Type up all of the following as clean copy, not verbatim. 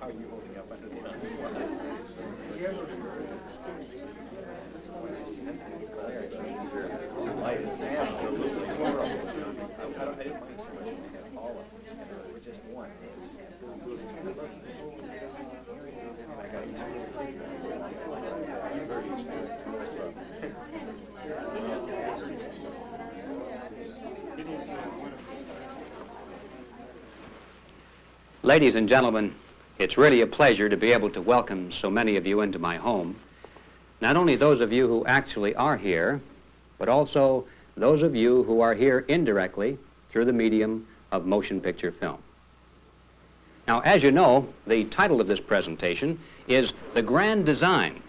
How are you holding up under the onslaught? Light is absolutely horrible. I didn't mind so much when they had all of them. And there were just one. It just had those kind of looking. I got used to it. I'm very used to it. Ladies and gentlemen, it's really a pleasure to be able to welcome so many of you into my home. Not only those of you who actually are here, but also those of you who are here indirectly through the medium of motion picture film. Now, as you know, the title of this presentation is The Grand Design.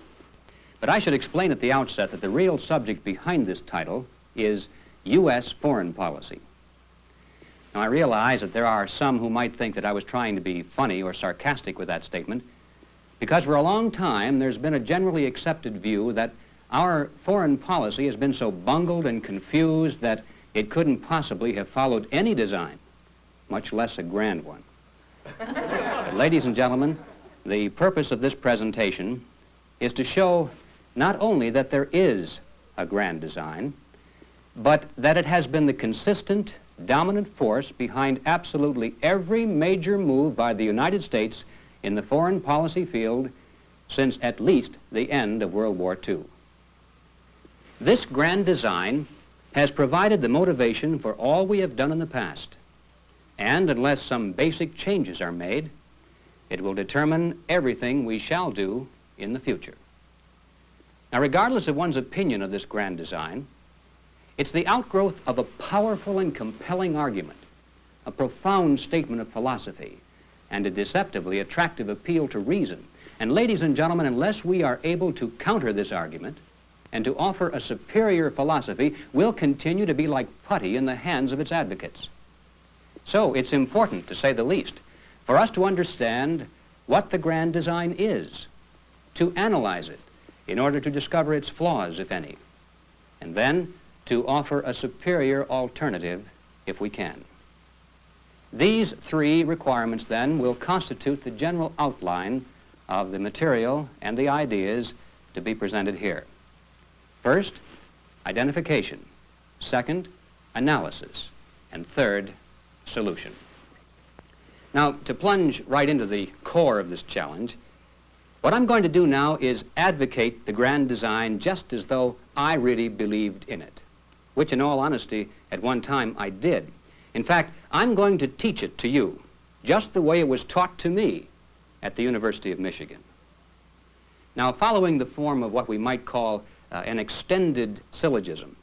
But I should explain at the outset that the real subject behind this title is U.S. foreign policy. Now, I realize that there are some who might think that I was trying to be funny or sarcastic with that statement, because for a long time there's been a generally accepted view that our foreign policy has been so bungled and confused that it couldn't possibly have followed any design, much less a grand one. Ladies and gentlemen, the purpose of this presentation is to show not only that there is a grand design, but that it has been the consistent, dominant force behind absolutely every major move by the United States in the foreign policy field since at least the end of World War II. This grand design has provided the motivation for all we have done in the past, and unless some basic changes are made, it will determine everything we shall do in the future. Now, regardless of one's opinion of this grand design, it's the outgrowth of a powerful and compelling argument, a profound statement of philosophy, and a deceptively attractive appeal to reason. And ladies and gentlemen, unless we are able to counter this argument and to offer a superior philosophy, we'll continue to be like putty in the hands of its advocates. So it's important, to say the least, for us to understand what the grand design is, to analyze it in order to discover its flaws, if any, and then to offer a superior alternative if we can. These three requirements, then, will constitute the general outline of the material and the ideas to be presented here. First, identification. Second, analysis. And third, solution. Now, to plunge right into the core of this challenge, what I'm going to do now is advocate the grand design just as though I really believed in it, which in all honesty, at one time I did. In fact, I'm going to teach it to you, just the way it was taught to me at the University of Michigan. Now, following the form of what we might call an extended syllogism,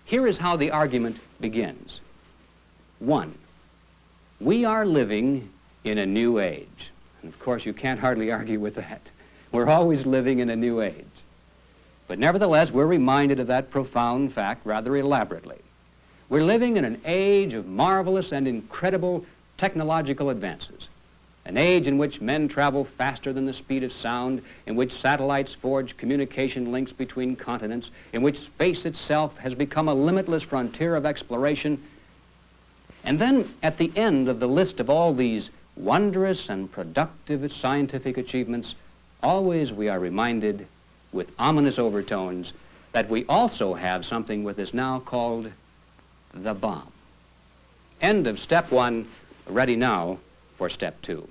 here is how the argument begins. 1, we are living in a new age. And of course, you can't hardly argue with that. We're always living in a new age. But nevertheless, we're reminded of that profound fact rather elaborately. We're living in an age of marvelous and incredible technological advances, an age in which men travel faster than the speed of sound, in which satellites forge communication links between continents, in which space itself has become a limitless frontier of exploration. And then at the end of the list of all these wondrous and productive scientific achievements, always we are reminded with ominous overtones that we also have something what is now called the bomb. End of step 1, ready now for step 2.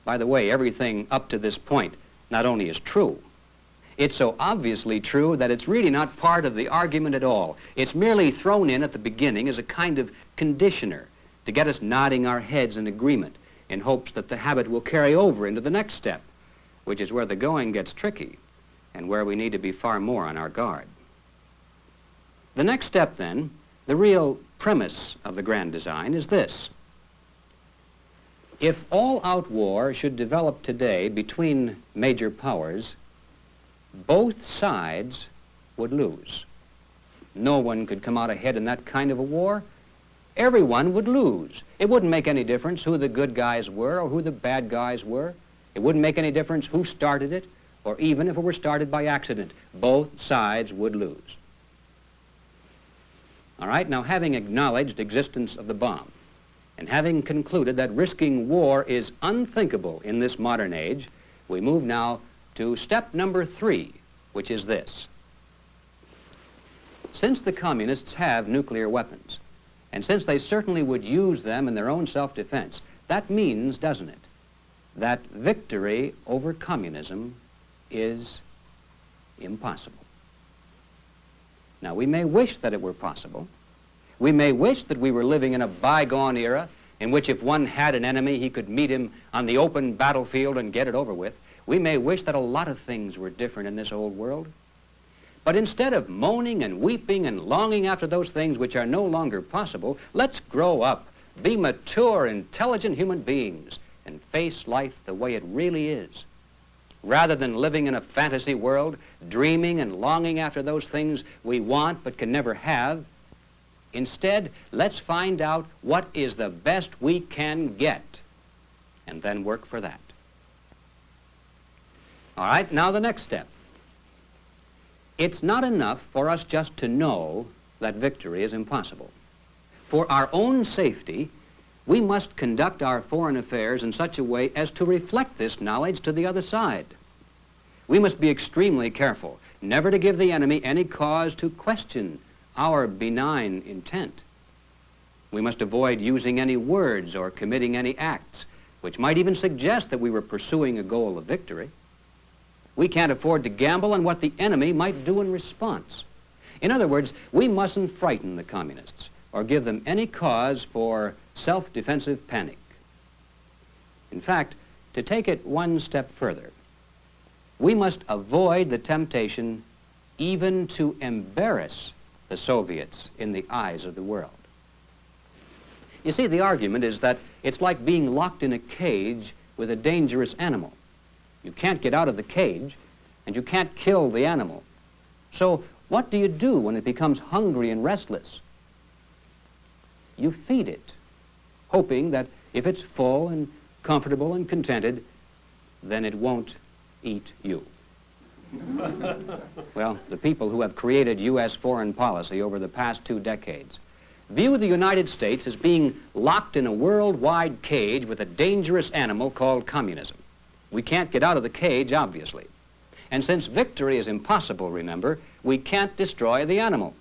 By the way, everything up to this point not only is true, it's so obviously true that it's really not part of the argument at all. It's merely thrown in at the beginning as a kind of conditioner to get us nodding our heads in agreement in hopes that the habit will carry over into the next step, which is where the going gets tricky and where we need to be far more on our guard. The next step, then, the real premise of the grand design is this. If all-out war should develop today between major powers, both sides would lose. No one could come out ahead in that kind of a war. Everyone would lose. It wouldn't make any difference who the good guys were or who the bad guys were. It wouldn't make any difference who started it, or even if it were started by accident. Both sides would lose. All right, now having acknowledged existence of the bomb And having concluded that risking war is unthinkable in this modern age, we move now to step number 3, which is this. Since the communists have nuclear weapons, and since they certainly would use them in their own self-defense, that means, doesn't it, that victory over communism is impossible. Now, we may wish that it were possible. We may wish that we were living in a bygone era in which if one had an enemy, he could meet him on the open battlefield and get it over with. We may wish that a lot of things were different in this old world. But instead of moaning and weeping and longing after those things which are no longer possible, let's grow up, be mature, intelligent human beings, and face life the way it really is. Rather than living in a fantasy world, dreaming and longing after those things we want but can never have, instead, let's find out what is the best we can get, and then work for that. All right, now the next step. It's not enough for us just to know that victory is impossible. For our own safety, we must conduct our foreign affairs in such a way as to reflect this knowledge to the other side. We must be extremely careful never to give the enemy any cause to question our benign intent. We must avoid using any words or committing any acts which might even suggest that we were pursuing a goal of victory. We can't afford to gamble on what the enemy might do in response. In other words, we mustn't frighten the communists or give them any cause for self-defensive panic. In fact, to take it one step further, we must avoid the temptation even to embarrass the Soviets in the eyes of the world. You see, the argument is that it's like being locked in a cage with a dangerous animal. You can't get out of the cage, and you can't kill the animal. So what do you do when it becomes hungry and restless? You feed it, hoping that if it's full and comfortable and contented, then it won't eat you. Well, the people who have created U.S. foreign policy over the past 2 decades view the United States as being locked in a worldwide cage with a dangerous animal called communism. We can't get out of the cage, obviously. And since victory is impossible, remember, we can't destroy the animal.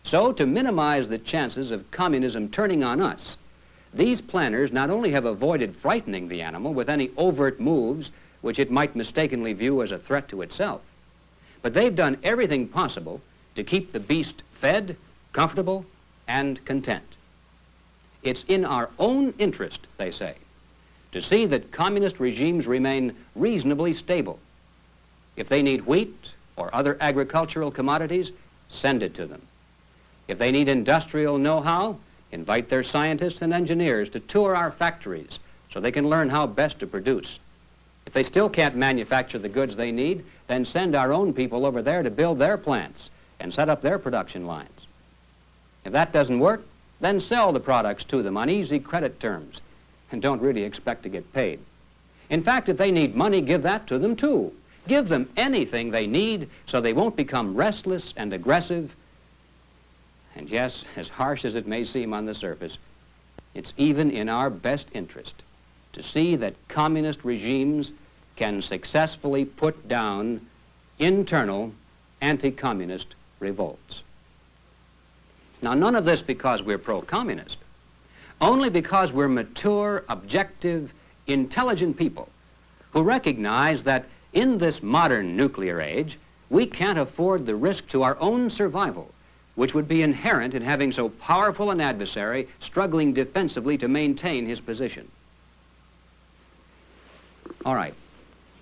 So, to minimize the chances of communism turning on us, these planners not only have avoided frightening the animal with any overt moves which it might mistakenly view as a threat to itself, but they've done everything possible to keep the beast fed, comfortable, and content. It's in our own interest, they say, to see that communist regimes remain reasonably stable. If they need wheat or other agricultural commodities, send it to them. If they need industrial know-how, invite their scientists and engineers to tour our factories so they can learn how best to produce. If they still can't manufacture the goods they need, then send our own people over there to build their plants and set up their production lines. If that doesn't work, then sell the products to them on easy credit terms and don't really expect to get paid. In fact, if they need money, give that to them too. Give them anything they need so they won't become restless and aggressive. And yes, as harsh as it may seem on the surface, it's even in our best interest to see that communist regimes can successfully put down internal anti-communist revolts. Now, none of this because we're pro-communist, only because we're mature, objective, intelligent people who recognize that in this modern nuclear age, we can't afford the risk to our own survival, which would be inherent in having so powerful an adversary struggling defensively to maintain his position. All right,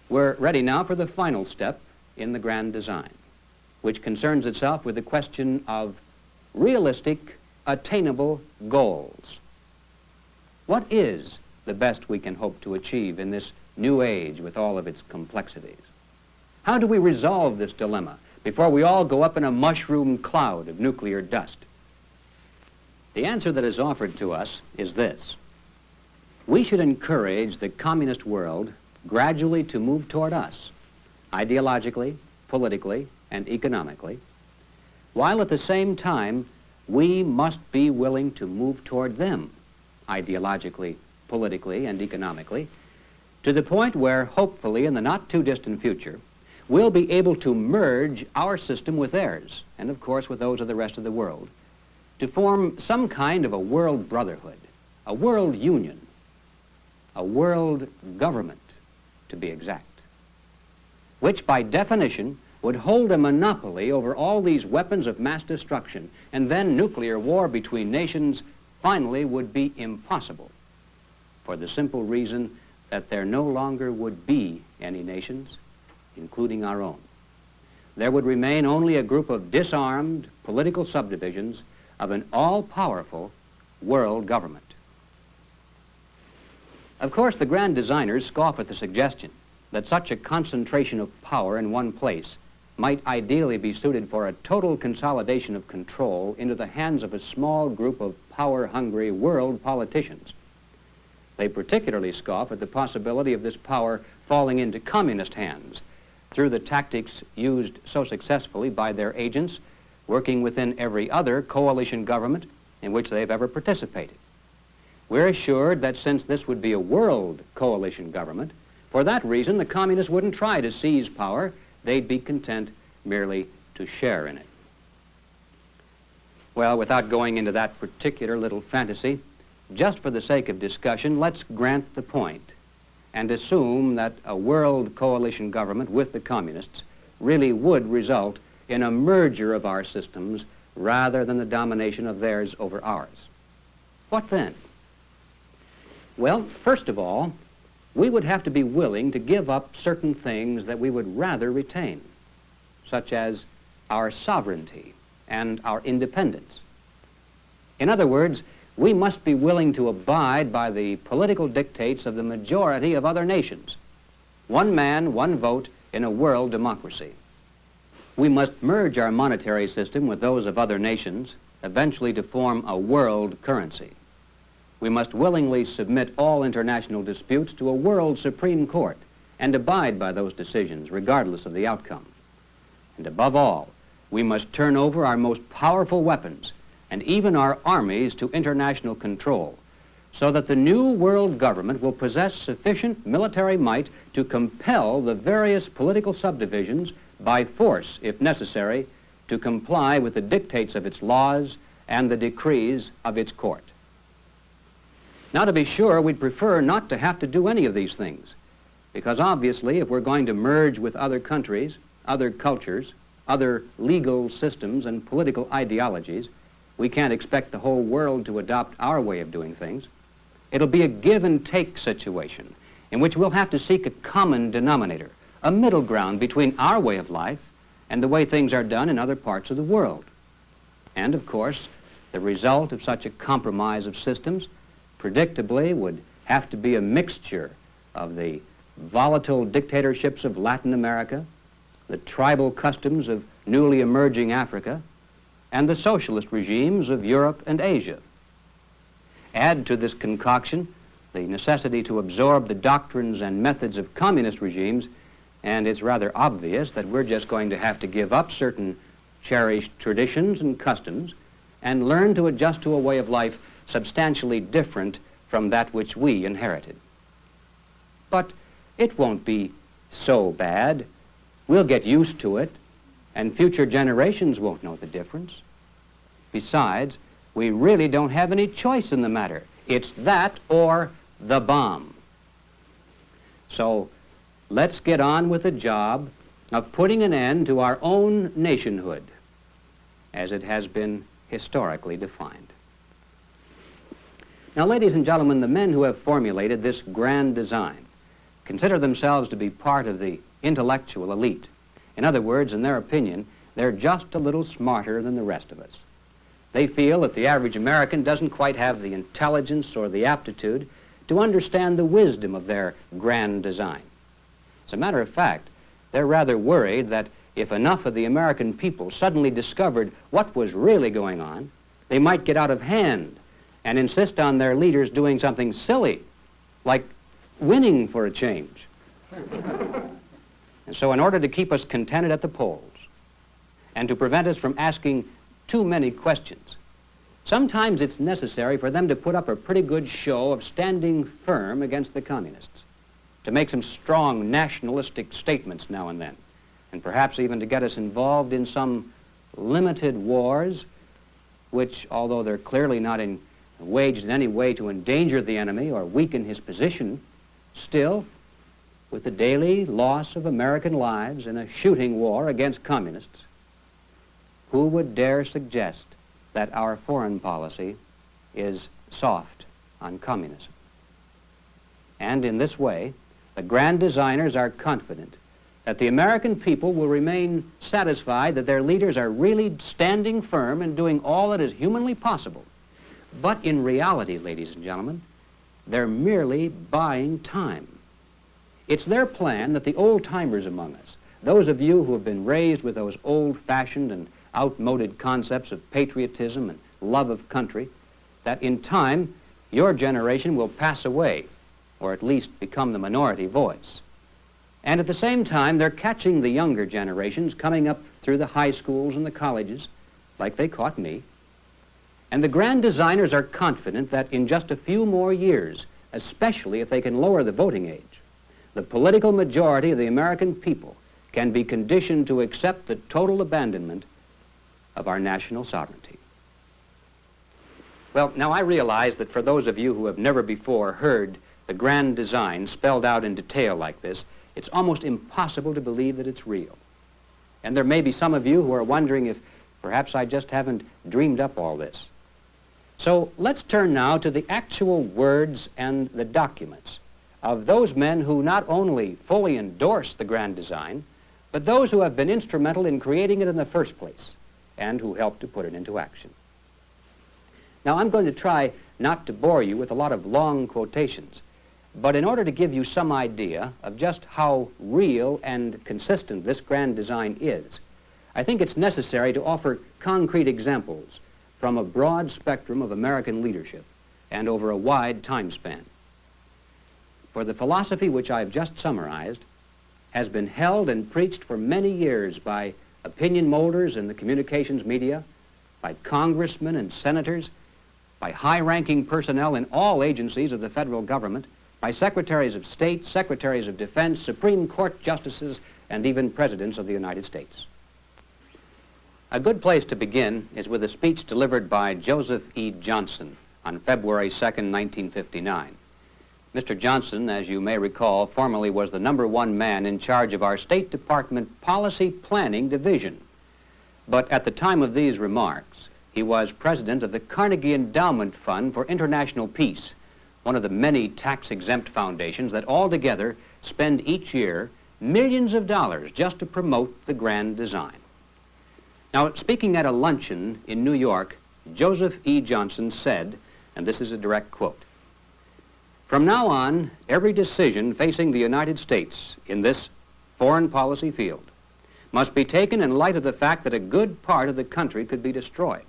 we're ready now for the final step in the grand design, which concerns itself with the question of realistic, attainable goals. What is the best we can hope to achieve in this new age with all of its complexities? How do we resolve this dilemma before we all go up in a mushroom cloud of nuclear dust? The answer that is offered to us is this. We should encourage the communist world gradually to move toward us, ideologically, politically, and economically, while at the same time we must be willing to move toward them ideologically, politically, and economically, to the point where, hopefully, in the not-too-distant future, we'll be able to merge our system with theirs, and of course with those of the rest of the world, to form some kind of a world brotherhood, a world union, a world government, to be exact, which by definition would hold a monopoly over all these weapons of mass destruction, and then nuclear war between nations finally would be impossible, for the simple reason that there no longer would be any nations, including our own. There would remain only a group of disarmed political subdivisions of an all-powerful world government. Of course, the grand designers scoff at the suggestion that such a concentration of power in one place might ideally be suited for a total consolidation of control into the hands of a small group of power-hungry world politicians. They particularly scoff at the possibility of this power falling into communist hands through the tactics used so successfully by their agents working within every other coalition government in which they've ever participated. We're assured that since this would be a world coalition government, for that reason the communists wouldn't try to seize power. They'd be content merely to share in it. Well, without going into that particular little fantasy, just for the sake of discussion, let's grant the point and assume that a world coalition government with the communists really would result in a merger of our systems rather than the domination of theirs over ours. What then? Well, first of all, we would have to be willing to give up certain things that we would rather retain, such as our sovereignty and our independence. In other words, we must be willing to abide by the political dictates of the majority of other nations. One man, one vote in a world democracy. We must merge our monetary system with those of other nations, eventually to form a world currency. We must willingly submit all international disputes to a world Supreme Court and abide by those decisions regardless of the outcome. And above all, we must turn over our most powerful weapons and even our armies to international control so that the new world government will possess sufficient military might to compel the various political subdivisions by force, if necessary, to comply with the dictates of its laws and the decrees of its court. Now, to be sure, we'd prefer not to have to do any of these things, because obviously if we're going to merge with other countries, other cultures, other legal systems and political ideologies, we can't expect the whole world to adopt our way of doing things. It'll be a give and take situation in which we'll have to seek a common denominator, a middle ground between our way of life and the way things are done in other parts of the world. And of course, the result of such a compromise of systems predictably would have to be a mixture of the volatile dictatorships of Latin America, the tribal customs of newly emerging Africa, and the socialist regimes of Europe and Asia. Add to this concoction the necessity to absorb the doctrines and methods of communist regimes, and it's rather obvious that we're just going to have to give up certain cherished traditions and customs and learn to adjust to a way of life substantially different from that which we inherited. But it won't be so bad. We'll get used to it, and future generations won't know the difference. Besides, we really don't have any choice in the matter. It's that or the bomb. So let's get on with the job of putting an end to our own nationhood, as it has been historically defined. Now, ladies and gentlemen, the men who have formulated this grand design consider themselves to be part of the intellectual elite. In other words, in their opinion, they're just a little smarter than the rest of us. They feel that the average American doesn't quite have the intelligence or the aptitude to understand the wisdom of their grand design. As a matter of fact, they're rather worried that if enough of the American people suddenly discovered what was really going on, they might get out of hand and insist on their leaders doing something silly, like winning for a change. And so in order to keep us contented at the polls and to prevent us from asking too many questions, sometimes it's necessary for them to put up a pretty good show of standing firm against the communists, to make some strong nationalistic statements now and then, and perhaps even to get us involved in some limited wars, which, although they're clearly not waged in any way to endanger the enemy or weaken his position, still, with the daily loss of American lives in a shooting war against communists, who would dare suggest that our foreign policy is soft on communism? And in this way, the grand designers are confident that the American people will remain satisfied that their leaders are really standing firm and doing all that is humanly possible. But in reality, ladies and gentlemen, they're merely buying time. It's their plan that the old-timers among us, those of you who have been raised with those old-fashioned and outmoded concepts of patriotism and love of country, that in time your generation will pass away, or at least become the minority voice. And at the same time, they're catching the younger generations coming up through the high schools and the colleges, like they caught me. And the grand designers are confident that in just a few more years, especially if they can lower the voting age, the political majority of the American people can be conditioned to accept the total abandonment of our national sovereignty. Well, now I realize that for those of you who have never before heard the grand design spelled out in detail like this, it's almost impossible to believe that it's real. And there may be some of you who are wondering if perhaps I just haven't dreamed up all this. So let's turn now to the actual words and the documents of those men who not only fully endorse the grand design, but those who have been instrumental in creating it in the first place and who helped to put it into action. Now, I'm going to try not to bore you with a lot of long quotations, but in order to give you some idea of just how real and consistent this grand design is, I think it's necessary to offer concrete examples from a broad spectrum of American leadership and over a wide time span. For the philosophy which I have just summarized has been held and preached for many years by opinion molders in the communications media, by congressmen and senators, by high-ranking personnel in all agencies of the federal government, by secretaries of state, secretaries of defense, Supreme Court justices, and even presidents of the United States. A good place to begin is with a speech delivered by Joseph E. Johnson on February 2nd, 1959. Mr. Johnson, as you may recall, formerly was the #1 man in charge of our State Department Policy Planning Division. But at the time of these remarks, he was president of the Carnegie Endowment Fund for International Peace, one of the many tax-exempt foundations that altogether spend each year millions of dollars just to promote the grand design. Now, speaking at a luncheon in New York, Joseph E. Johnson said, and this is a direct quote, "From now on, every decision facing the United States in this foreign policy field must be taken in light of the fact that a good part of the country could be destroyed.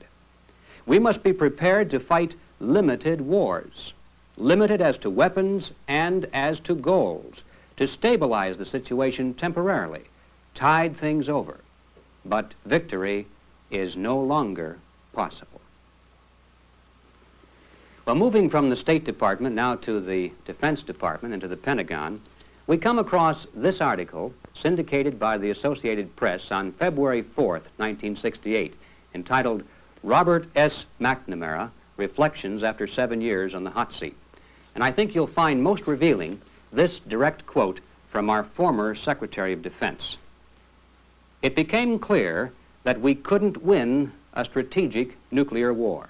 We must be prepared to fight limited wars, limited as to weapons and as to goals, to stabilize the situation temporarily, tide things over. But victory is no longer possible." Well, moving from the State Department now to the Defense Department and to the Pentagon, we come across this article syndicated by the Associated Press on February 4th, 1968, entitled "Robert S. McNamara, Reflections After 7 Years on the Hot Seat." And I think you'll find most revealing this direct quote from our former Secretary of Defense. "It became clear that we couldn't win a strategic nuclear war.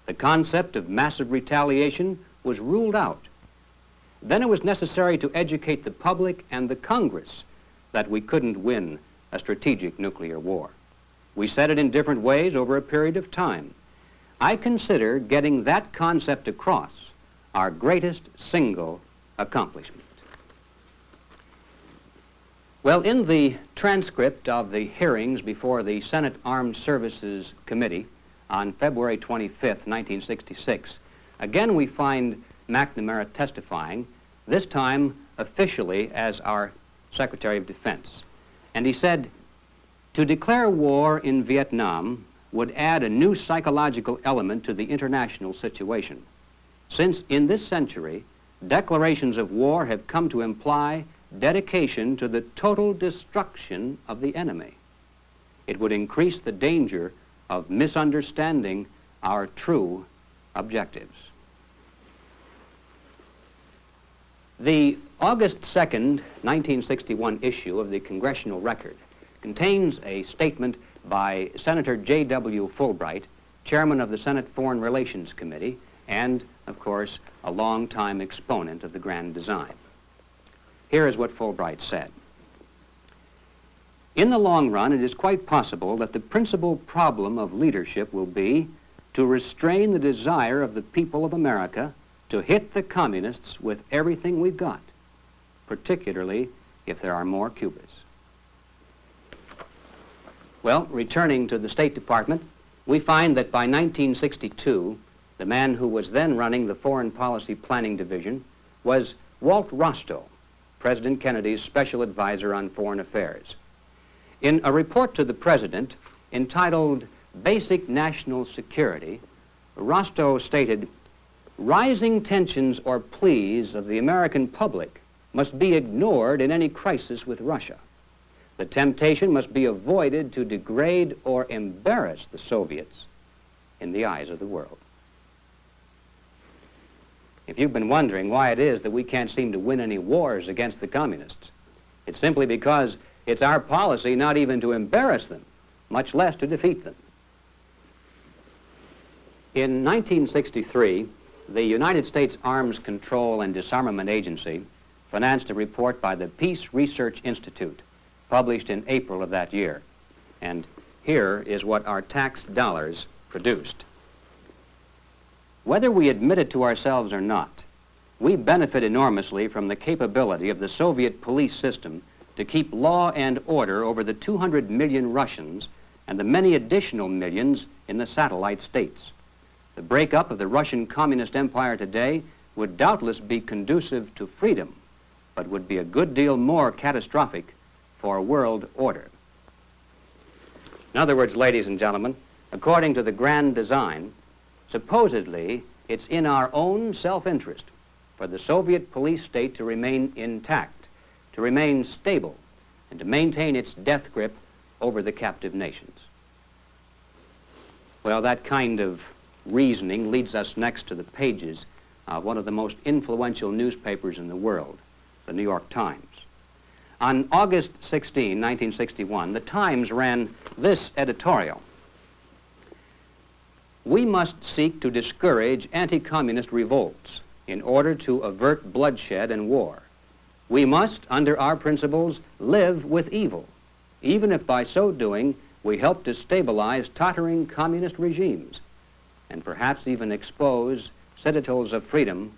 The concept of massive retaliation was ruled out. Then it was necessary to educate the public and the Congress that we couldn't win a strategic nuclear war. We said it in different ways over a period of time. I consider getting that concept across our greatest single accomplishment." Well, in the transcript of the hearings before the Senate Armed Services Committee on February 25th, 1966, again we find McNamara testifying, this time officially as our Secretary of Defense. And he said, "To declare war in Vietnam would add a new psychological element to the international situation, since in this century, declarations of war have come to imply dedication to the total destruction of the enemy. It would increase the danger of misunderstanding our true objectives. The August 2nd, 1961 issue of the Congressional Record contains a statement by Senator J.W. Fulbright, chairman of the Senate Foreign Relations Committee, and, of course, a longtime exponent of the grand design. Here is what Fulbright said. In the long run, it is quite possible that the principal problem of leadership will be to restrain the desire of the people of America to hit the communists with everything we've got, particularly if there are more Cubas. Well, returning to the State Department, we find that by 1962, the man who was then running the Foreign Policy Planning Division was Walt Rostow, President Kennedy's special advisor on foreign affairs. In a report to the President entitled Basic National Security, Rostow stated, "Rising tensions or pleas of the American public must be ignored in any crisis with Russia. The temptation must be avoided to degrade or embarrass the Soviets in the eyes of the world." If you've been wondering why it is that we can't seem to win any wars against the communists, it's simply because it's our policy not even to embarrass them, much less to defeat them. In 1963, the United States Arms Control and Disarmament Agency financed a report by the Peace Research Institute, published in April of that year. And here is what our tax dollars produced. Whether we admit it to ourselves or not, we benefit enormously from the capability of the Soviet police system to keep law and order over the 200 million Russians and the many additional millions in the satellite states. The breakup of the Russian Communist Empire today would doubtless be conducive to freedom, but would be a good deal more catastrophic for world order. In other words, ladies and gentlemen, according to the grand design, supposedly it's in our own self-interest for the Soviet police state to remain intact, to remain stable, and to maintain its death grip over the captive nations. Well, that kind of reasoning leads us next to the pages of one of the most influential newspapers in the world, the New York Times. On August 16, 1961, the Times ran this editorial: "We must seek to discourage anti-communist revolts in order to avert bloodshed and war. We must, under our principles, live with evil, even if by so doing we help to stabilize tottering communist regimes and perhaps even expose citadels of freedom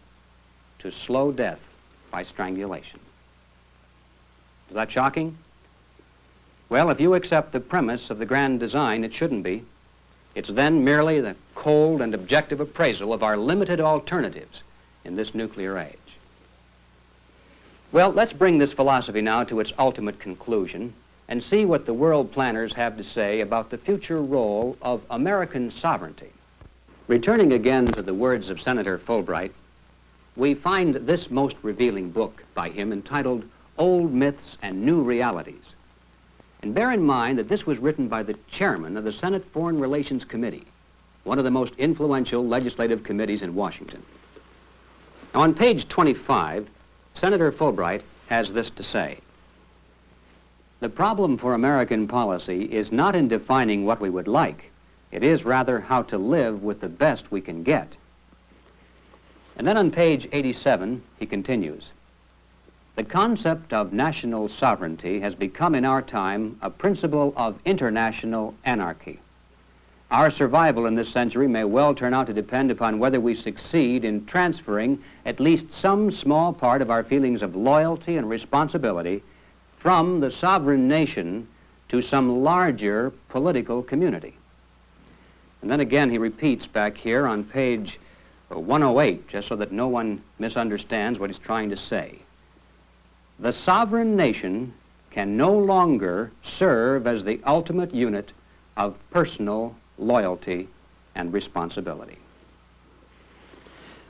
to slow death by strangulation." Is that shocking? Well, if you accept the premise of the grand design, it shouldn't be. It's then merely the cold and objective appraisal of our limited alternatives in this nuclear age. Well, let's bring this philosophy now to its ultimate conclusion and see what the world planners have to say about the future role of American sovereignty. Returning again to the words of Senator Fulbright, we find this most revealing book by him entitled Old Myths and New Realities. And bear in mind that this was written by the chairman of the Senate Foreign Relations Committee, one of the most influential legislative committees in Washington. Now, on page 25, Senator Fulbright has this to say: "The problem for American policy is not in defining what we would like. It is rather how to live with the best we can get." And then on page 87, he continues, "The concept of national sovereignty has become in our time a principle of international anarchy. Our survival in this century may well turn out to depend upon whether we succeed in transferring at least some small part of our feelings of loyalty and responsibility from the sovereign nation to some larger political community." And then again he repeats back here on page 108, just so that no one misunderstands what he's trying to say. "The sovereign nation can no longer serve as the ultimate unit of personal loyalty, and responsibility.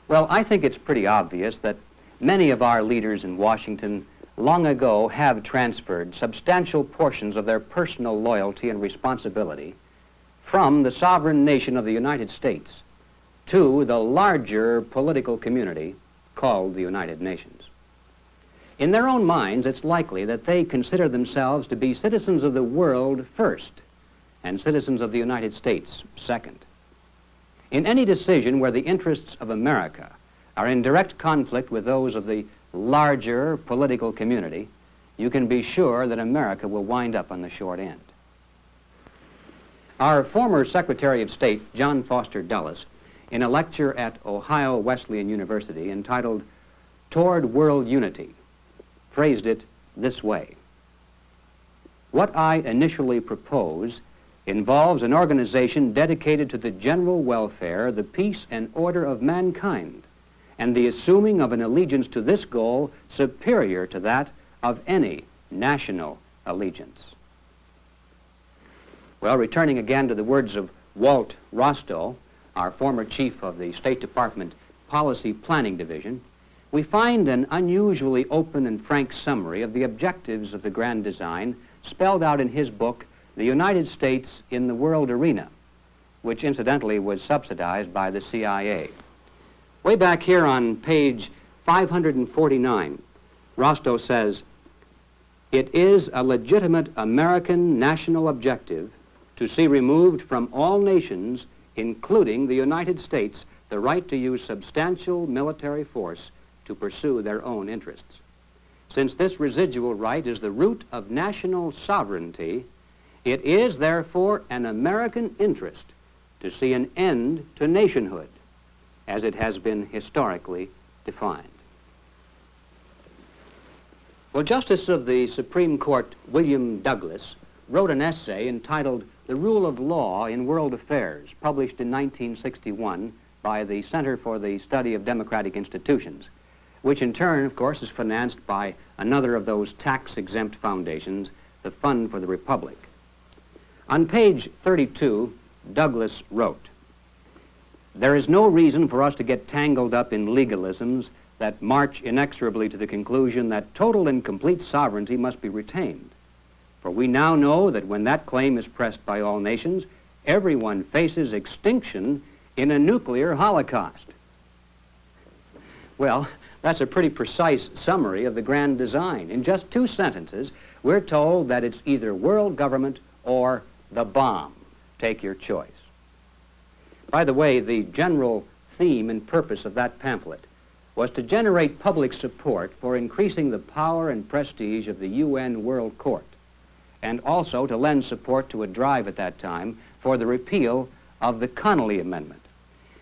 Well, I think it's pretty obvious that many of our leaders in Washington long ago have transferred substantial portions of their personal loyalty and responsibility from the sovereign nation of the United States to the larger political community called the United Nations. In their own minds, it's likely that they consider themselves to be citizens of the world first and citizens of the United States second. In any decision where the interests of America are in direct conflict with those of the larger political community, you can be sure that America will wind up on the short end. Our former Secretary of State, John Foster Dulles, in a lecture at Ohio Wesleyan University entitled "Toward World Unity," phrased it this way: "What I initially propose involves an organization dedicated to the general welfare, the peace and order of mankind, and the assuming of an allegiance to this goal superior to that of any national allegiance." Well, returning again to the words of Walt Rostow, our former chief of the State Department Policy Planning Division, we find an unusually open and frank summary of the objectives of the grand design spelled out in his book, The United States in the World Arena, which incidentally was subsidized by the CIA. Way back here on page 549, Rostow says, "It is a legitimate American national objective to see removed from all nations, including the United States, the right to use substantial military force to pursue their own interests. Since this residual right is the root of national sovereignty, it is therefore an American interest to see an end to nationhood, as it has been historically defined." Well, Justice of the Supreme Court William Douglas wrote an essay entitled "The Rule of Law in World Affairs," published in 1961 by the Center for the Study of Democratic Institutions, which in turn, of course, is financed by another of those tax-exempt foundations, the Fund for the Republic. On page 32, Douglas wrote, "There is no reason for us to get tangled up in legalisms that march inexorably to the conclusion that total and complete sovereignty must be retained. For we now know that when that claim is pressed by all nations, everyone faces extinction in a nuclear holocaust." Well, that's a pretty precise summary of the grand design. In just 2 sentences, we're told that it's either world government or the bomb. Take your choice. By the way, the general theme and purpose of that pamphlet was to generate public support for increasing the power and prestige of the UN World Court, and also to lend support to a drive at that time for the repeal of the Connolly Amendment.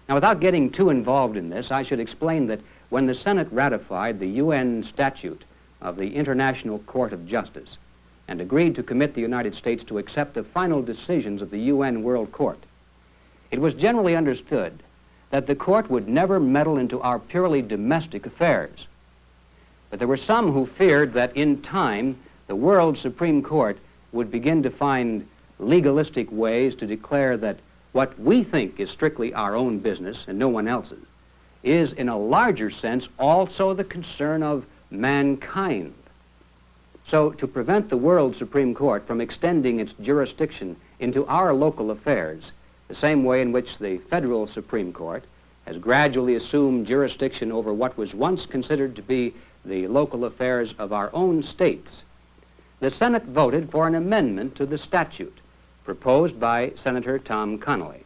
Now, without getting too involved in this, I should explain that when the Senate ratified the UN statute of the International Court of Justice and agreed to commit the United States to accept the final decisions of the UN World Court, it was generally understood that the court would never meddle into our purely domestic affairs. But there were some who feared that in time, the World Supreme Court would begin to find legalistic ways to declare that what we think is strictly our own business and no one else's is, in a larger sense, also the concern of mankind. So, to prevent the World Supreme Court from extending its jurisdiction into our local affairs, the same way in which the Federal Supreme Court has gradually assumed jurisdiction over what was once considered to be the local affairs of our own states, the Senate voted for an amendment to the statute proposed by Senator Tom Connolly.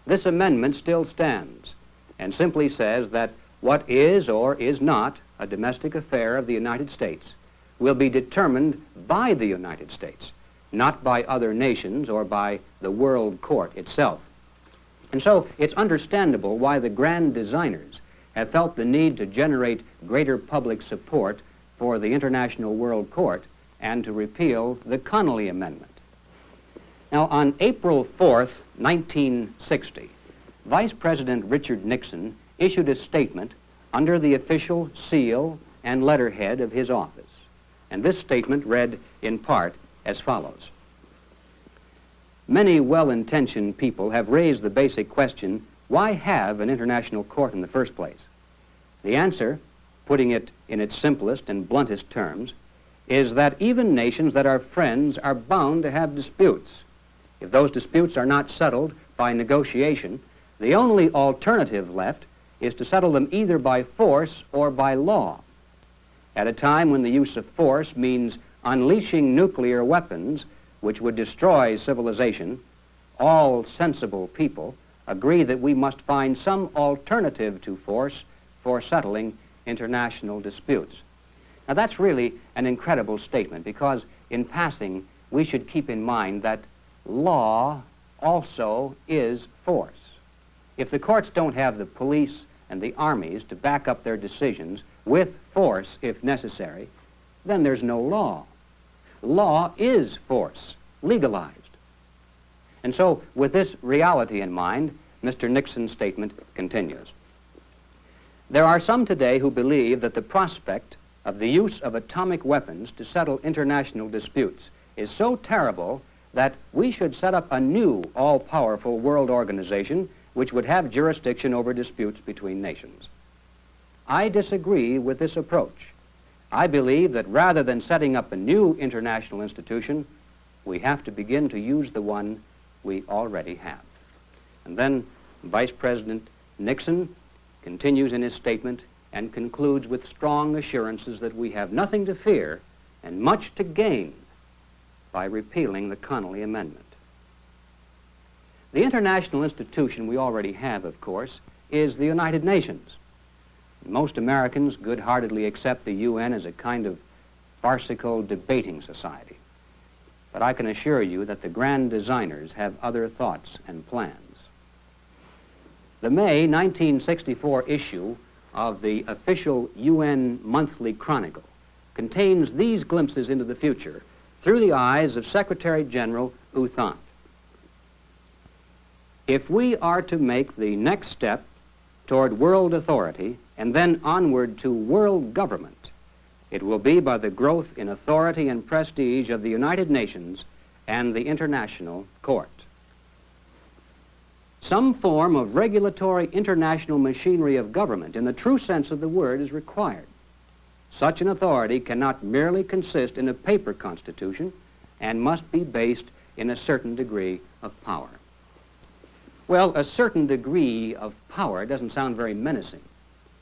This amendment still stands and simply says that what is or is not a domestic affair of the United States will be determined by the United States, not by other nations or by the World Court itself. And so it's understandable why the grand designers have felt the need to generate greater public support for the International World Court and to repeal the Connolly Amendment. Now, on April 4th, 1960, Vice President Richard Nixon issued a statement under the official seal and letterhead of his office. And this statement read in part as follows: Many well-intentioned people have raised the basic question, why have an international court in the first place? The answer, putting it in its simplest and bluntest terms, is that even nations that are friends are bound to have disputes. If those disputes are not settled by negotiation, the only alternative left is to settle them either by force or by law. At a time when the use of force means unleashing nuclear weapons which would destroy civilization, all sensible people agree that we must find some alternative to force for settling international disputes. Now that's really an incredible statement, because in passing we should keep in mind that law also is force. If the courts don't have the police and the armies to back up their decisions with force if necessary, then there's no law. Law is force, legalized. And so, with this reality in mind, Mr. Nixon's statement continues. There are some today who believe that the prospect of the use of atomic weapons to settle international disputes is so terrible that we should set up a new all-powerful world organization which would have jurisdiction over disputes between nations. I disagree with this approach. I believe that rather than setting up a new international institution, we have to begin to use the one we already have. And then Vice President Nixon continues in his statement and concludes with strong assurances that we have nothing to fear and much to gain by repealing the Connolly Amendment. The international institution we already have, of course, is the United Nations. Most Americans good-heartedly accept the UN as a kind of farcical debating society. But I can assure you that the grand designers have other thoughts and plans. The May 1964 issue of the official UN Monthly Chronicle contains these glimpses into the future through the eyes of Secretary General U Thant. If we are to make the next step toward world authority and then onward to world government, it will be by the growth in authority and prestige of the United Nations and the International Court. Some form of regulatory international machinery of government in the true sense of the word is required. Such an authority cannot merely consist in a paper constitution and must be based in a certain degree of power. Well, a certain degree of power doesn't sound very menacing,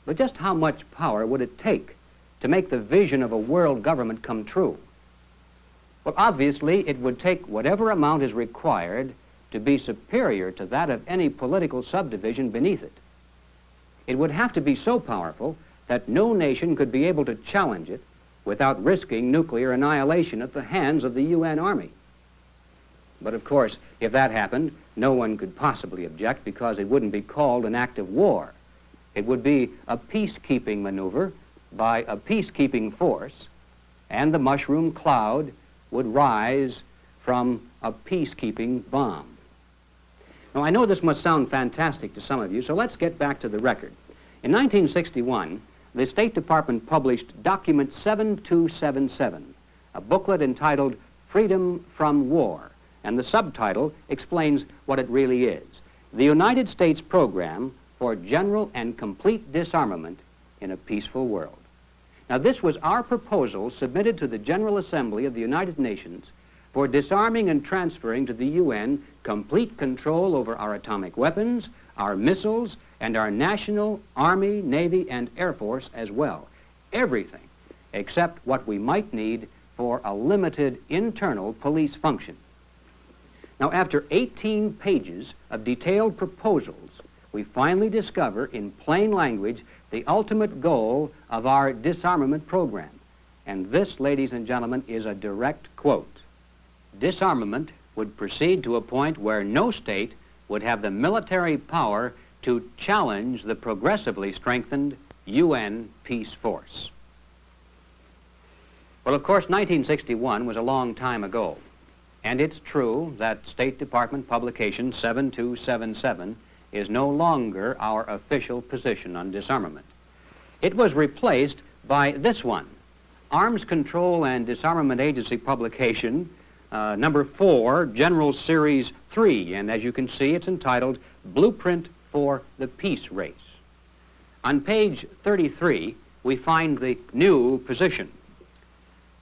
but just how much power would it take to make the vision of a world government come true? Well, obviously, it would take whatever amount is required to be superior to that of any political subdivision beneath it. It would have to be so powerful that no nation could be able to challenge it without risking nuclear annihilation at the hands of the UN Army. But of course, if that happened, no one could possibly object, because it wouldn't be called an act of war. It would be a peacekeeping maneuver by a peacekeeping force, and the mushroom cloud would rise from a peacekeeping bomb. Now, I know this must sound fantastic to some of you, so let's get back to the record. In 1961, the State Department published Document 7277, a booklet entitled Freedom from War, and the subtitle explains what it really is: the United States Program for General and Complete Disarmament in a Peaceful World. Now, this was our proposal submitted to the General Assembly of the United Nations for disarming and transferring to the UN complete control over our atomic weapons, our missiles, and our national Army, Navy, and Air Force as well. Everything except what we might need for a limited internal police function. Now, after 18 pages of detailed proposals, we finally discover in plain language the ultimate goal of our disarmament program. And this, ladies and gentlemen, is a direct quote. Disarmament would proceed to a point where no state would have the military power to challenge the progressively strengthened UN peace force. Well, of course, 1961 was a long time ago, and it's true that State Department publication 7277 is no longer our official position on disarmament. It was replaced by this one, Arms Control and Disarmament Agency publication number 4, General Series 3, and as you can see, it's entitled Blueprint for the Peace Race. On page 33, we find the new position.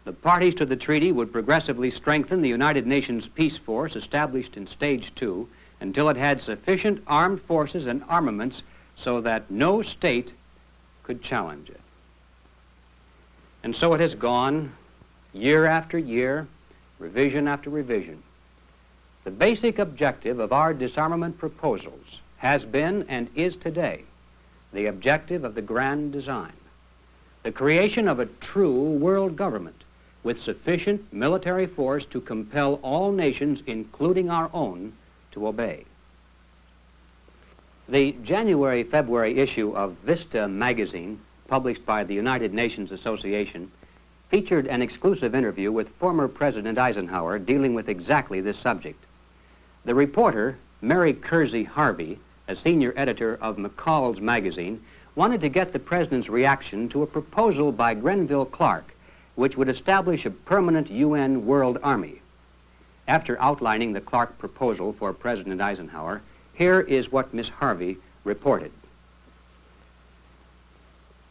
The parties to the treaty would progressively strengthen the United Nations Peace Force established in Stage 2 until it had sufficient armed forces and armaments so that no state could challenge it. And so it has gone year after year, revision after revision. The basic objective of our disarmament proposals has been and is today the objective of the grand design, the creation of a true world government with sufficient military force to compel all nations, including our own, to obey. The January-February issue of Vista magazine, published by the United Nations Association, featured an exclusive interview with former President Eisenhower dealing with exactly this subject. The reporter, Mary Kersey Harvey, a senior editor of McCall's magazine, wanted to get the President's reaction to a proposal by Grenville Clark, which would establish a permanent UN World Army. After outlining the Clark proposal for President Eisenhower, here is what Miss Harvey reported.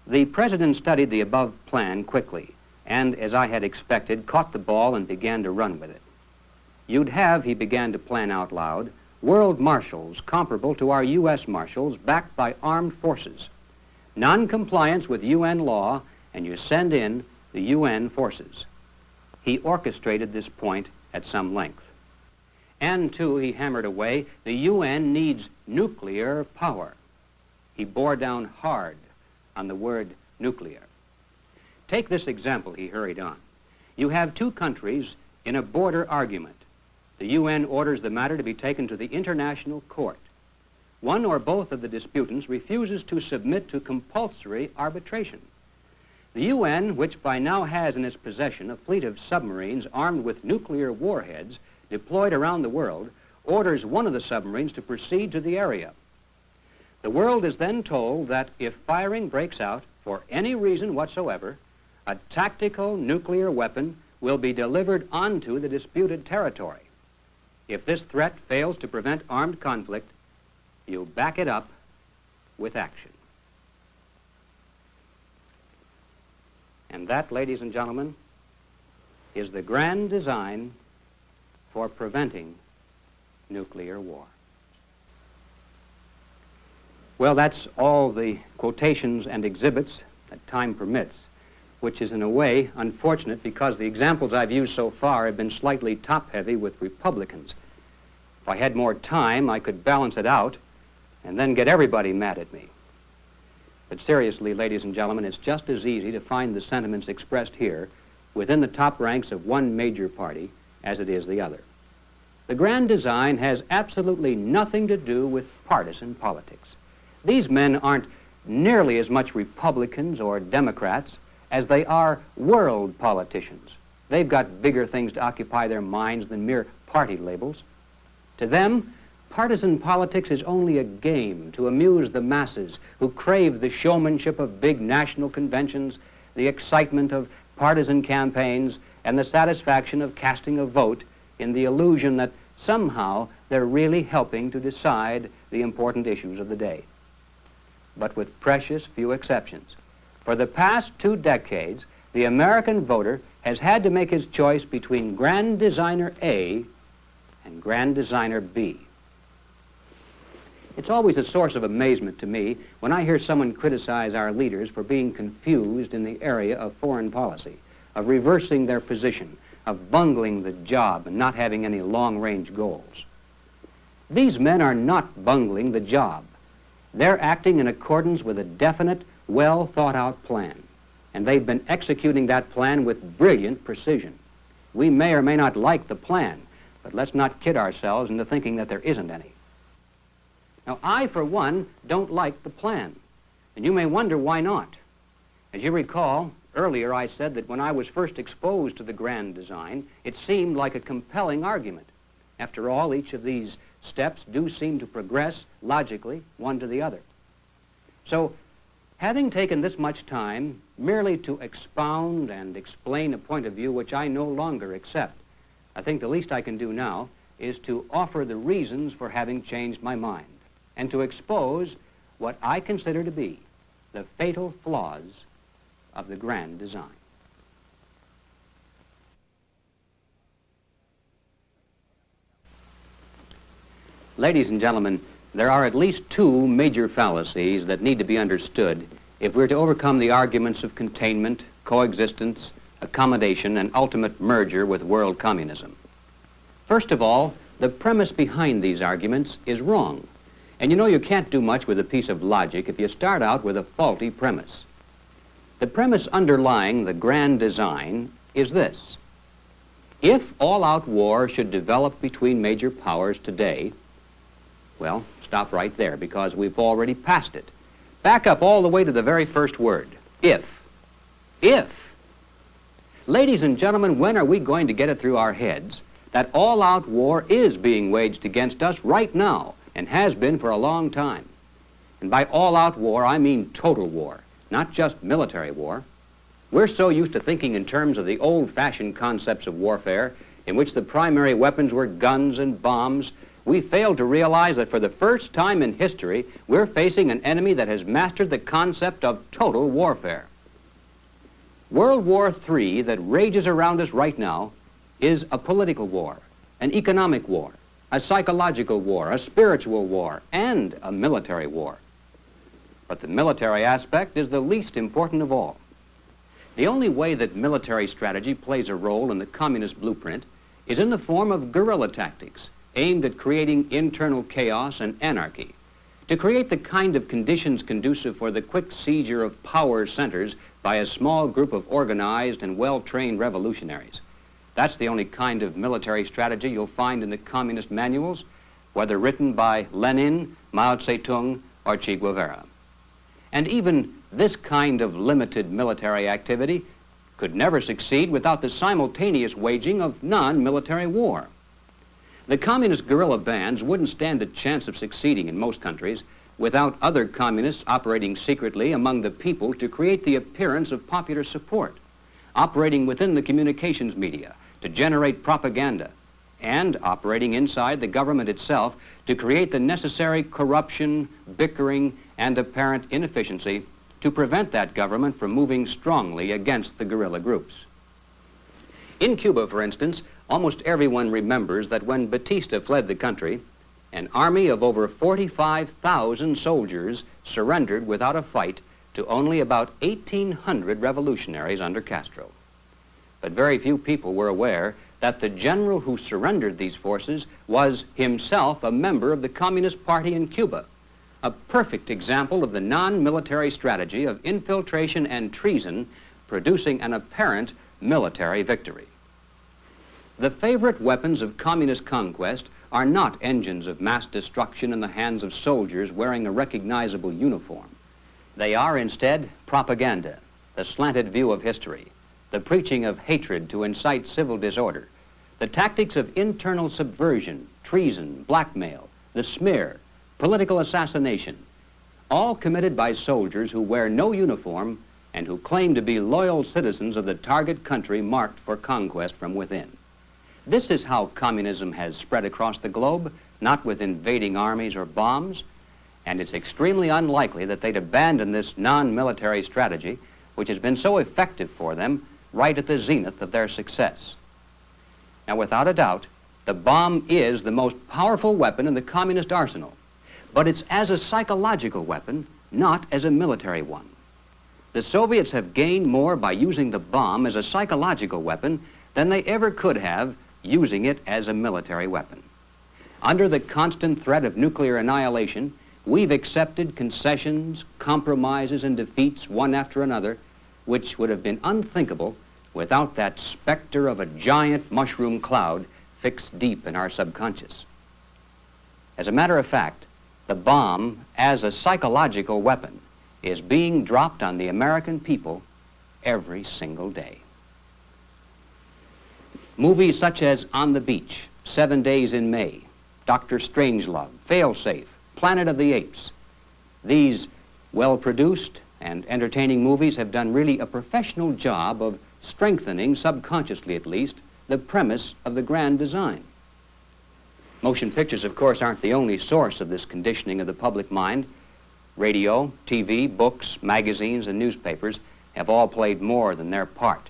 The President studied the above plan quickly, and, as I had expected, caught the ball and began to run with it. You'd have, he began to plan out loud, world marshals comparable to our U.S. marshals backed by armed forces. Non-compliance with UN law, and you send in the UN forces. He orchestrated this point at some length. And, too, he hammered away, the UN needs nuclear power. He bore down hard on the word nuclear. Take this example, he hurried on. You have two countries in a border argument. The UN orders the matter to be taken to the International Court. One or both of the disputants refuses to submit to compulsory arbitration. The UN, which by now has in its possession a fleet of submarines armed with nuclear warheads deployed around the world, orders one of the submarines to proceed to the area. The world is then told that if firing breaks out for any reason whatsoever, a tactical nuclear weapon will be delivered onto the disputed territory. If this threat fails to prevent armed conflict, you back it up with action. And that, ladies and gentlemen, is the grand design for preventing nuclear war. Well, that's all the quotations and exhibits that time permits, which is in a way unfortunate because the examples I've used so far have been slightly top-heavy with Republicans. If I had more time, I could balance it out and then get everybody mad at me. But seriously, ladies and gentlemen, it's just as easy to find the sentiments expressed here within the top ranks of one major party as it is the other. The grand design has absolutely nothing to do with partisan politics. These men aren't nearly as much Republicans or Democrats as they are world politicians. They've got bigger things to occupy their minds than mere party labels. To them, partisan politics is only a game to amuse the masses who crave the showmanship of big national conventions, the excitement of partisan campaigns, and the satisfaction of casting a vote in the illusion that somehow they're really helping to decide the important issues of the day. But with precious few exceptions. For the past 2 decades, the American voter has had to make his choice between Grand Designer A and Grand Designer B. It's always a source of amazement to me when I hear someone criticize our leaders for being confused in the area of foreign policy, of reversing their position, of bungling the job and not having any long-range goals. These men are not bungling the job. They're acting in accordance with a definite, well-thought-out plan, and they've been executing that plan with brilliant precision. We may or may not like the plan, but let's not kid ourselves into thinking that there isn't any. Now, I, for one, don't like the plan, and you may wonder why not. As you recall, earlier I said that when I was first exposed to the grand design, it seemed like a compelling argument. After all, each of these steps do seem to progress logically one to the other. So, having taken this much time merely to expound and explain a point of view which I no longer accept, I think the least I can do now is to offer the reasons for having changed my mind and to expose what I consider to be the fatal flaws of the grand design. Ladies and gentlemen, there are at least two major fallacies that need to be understood if we're to overcome the arguments of containment, coexistence, accommodation, and ultimate merger with world communism. First of all, the premise behind these arguments is wrong. And you know you can't do much with a piece of logic if you start out with a faulty premise. The premise underlying the grand design is this. If all-out war should develop between major powers today, well, stop right there because we've already passed it. Back up all the way to the very first word, if. If. Ladies and gentlemen, when are we going to get it through our heads that all-out war is being waged against us right now and has been for a long time? And by all-out war, I mean total war, not just military war. We're so used to thinking in terms of the old-fashioned concepts of warfare in which the primary weapons were guns and bombs. We failed to realize that for the first time in history, we're facing an enemy that has mastered the concept of total warfare. World War III that rages around us right now is a political war, an economic war, a psychological war, a spiritual war, and a military war. But the military aspect is the least important of all. The only way that military strategy plays a role in the communist blueprint is in the form of guerrilla tactics, aimed at creating internal chaos and anarchy, to create the kind of conditions conducive for the quick seizure of power centers by a small group of organized and well-trained revolutionaries. That's the only kind of military strategy you'll find in the communist manuals, whether written by Lenin, Mao Zedong, or Che Guevara. And even this kind of limited military activity could never succeed without the simultaneous waging of non-military war. The communist guerrilla bands wouldn't stand a chance of succeeding in most countries without other communists operating secretly among the people to create the appearance of popular support, operating within the communications media to generate propaganda, and operating inside the government itself to create the necessary corruption, bickering, and apparent inefficiency to prevent that government from moving strongly against the guerrilla groups. In Cuba, for instance, almost everyone remembers that when Batista fled the country, an army of over 45,000 soldiers surrendered without a fight to only about 1,800 revolutionaries under Castro. But very few people were aware that the general who surrendered these forces was himself a member of the Communist Party in Cuba, a perfect example of the non-military strategy of infiltration and treason producing an apparent military victory. The favorite weapons of communist conquest are not engines of mass destruction in the hands of soldiers wearing a recognizable uniform. They are instead propaganda, the slanted view of history, the preaching of hatred to incite civil disorder, the tactics of internal subversion, treason, blackmail, the smear, political assassination, all committed by soldiers who wear no uniform and who claim to be loyal citizens of the target country marked for conquest from within. This is how communism has spread across the globe, not with invading armies or bombs, and it's extremely unlikely that they'd abandon this non-military strategy, which has been so effective for them right at the zenith of their success. Now, without a doubt, the bomb is the most powerful weapon in the communist arsenal, but it's as a psychological weapon, not as a military one. The Soviets have gained more by using the bomb as a psychological weapon than they ever could have using it as a military weapon. Under the constant threat of nuclear annihilation, we've accepted concessions, compromises, and defeats one after another, which would have been unthinkable without that specter of a giant mushroom cloud fixed deep in our subconscious. As a matter of fact, the bomb, as a psychological weapon, is being dropped on the American people every single day. Movies such as On the Beach, 7 Days in May, Dr. Strangelove, Failsafe, Planet of the Apes. These well-produced and entertaining movies have done really a professional job of strengthening, subconsciously at least, the premise of the grand design. Motion pictures, of course, aren't the only source of this conditioning of the public mind. Radio, TV, books, magazines, and newspapers have all played more than their part.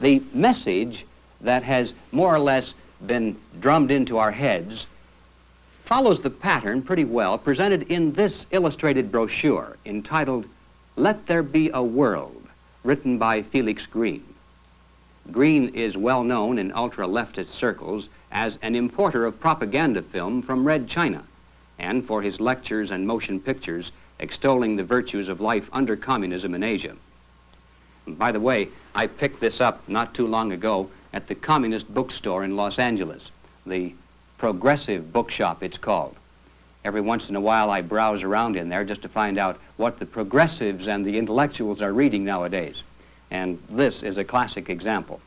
The message that has more or less been drummed into our heads follows the pattern pretty well presented in this illustrated brochure entitled "Let There Be a World," written by Felix Green. Green is well known in ultra-leftist circles as an importer of propaganda film from Red China, and for his lectures and motion pictures extolling the virtues of life under communism in Asia. And by the way, I picked this up not too long ago at the Communist Bookstore in Los Angeles, the Progressive Bookshop it's called. Every once in a while I browse around in there just to find out what the progressives and the intellectuals are reading nowadays. And this is a classic example.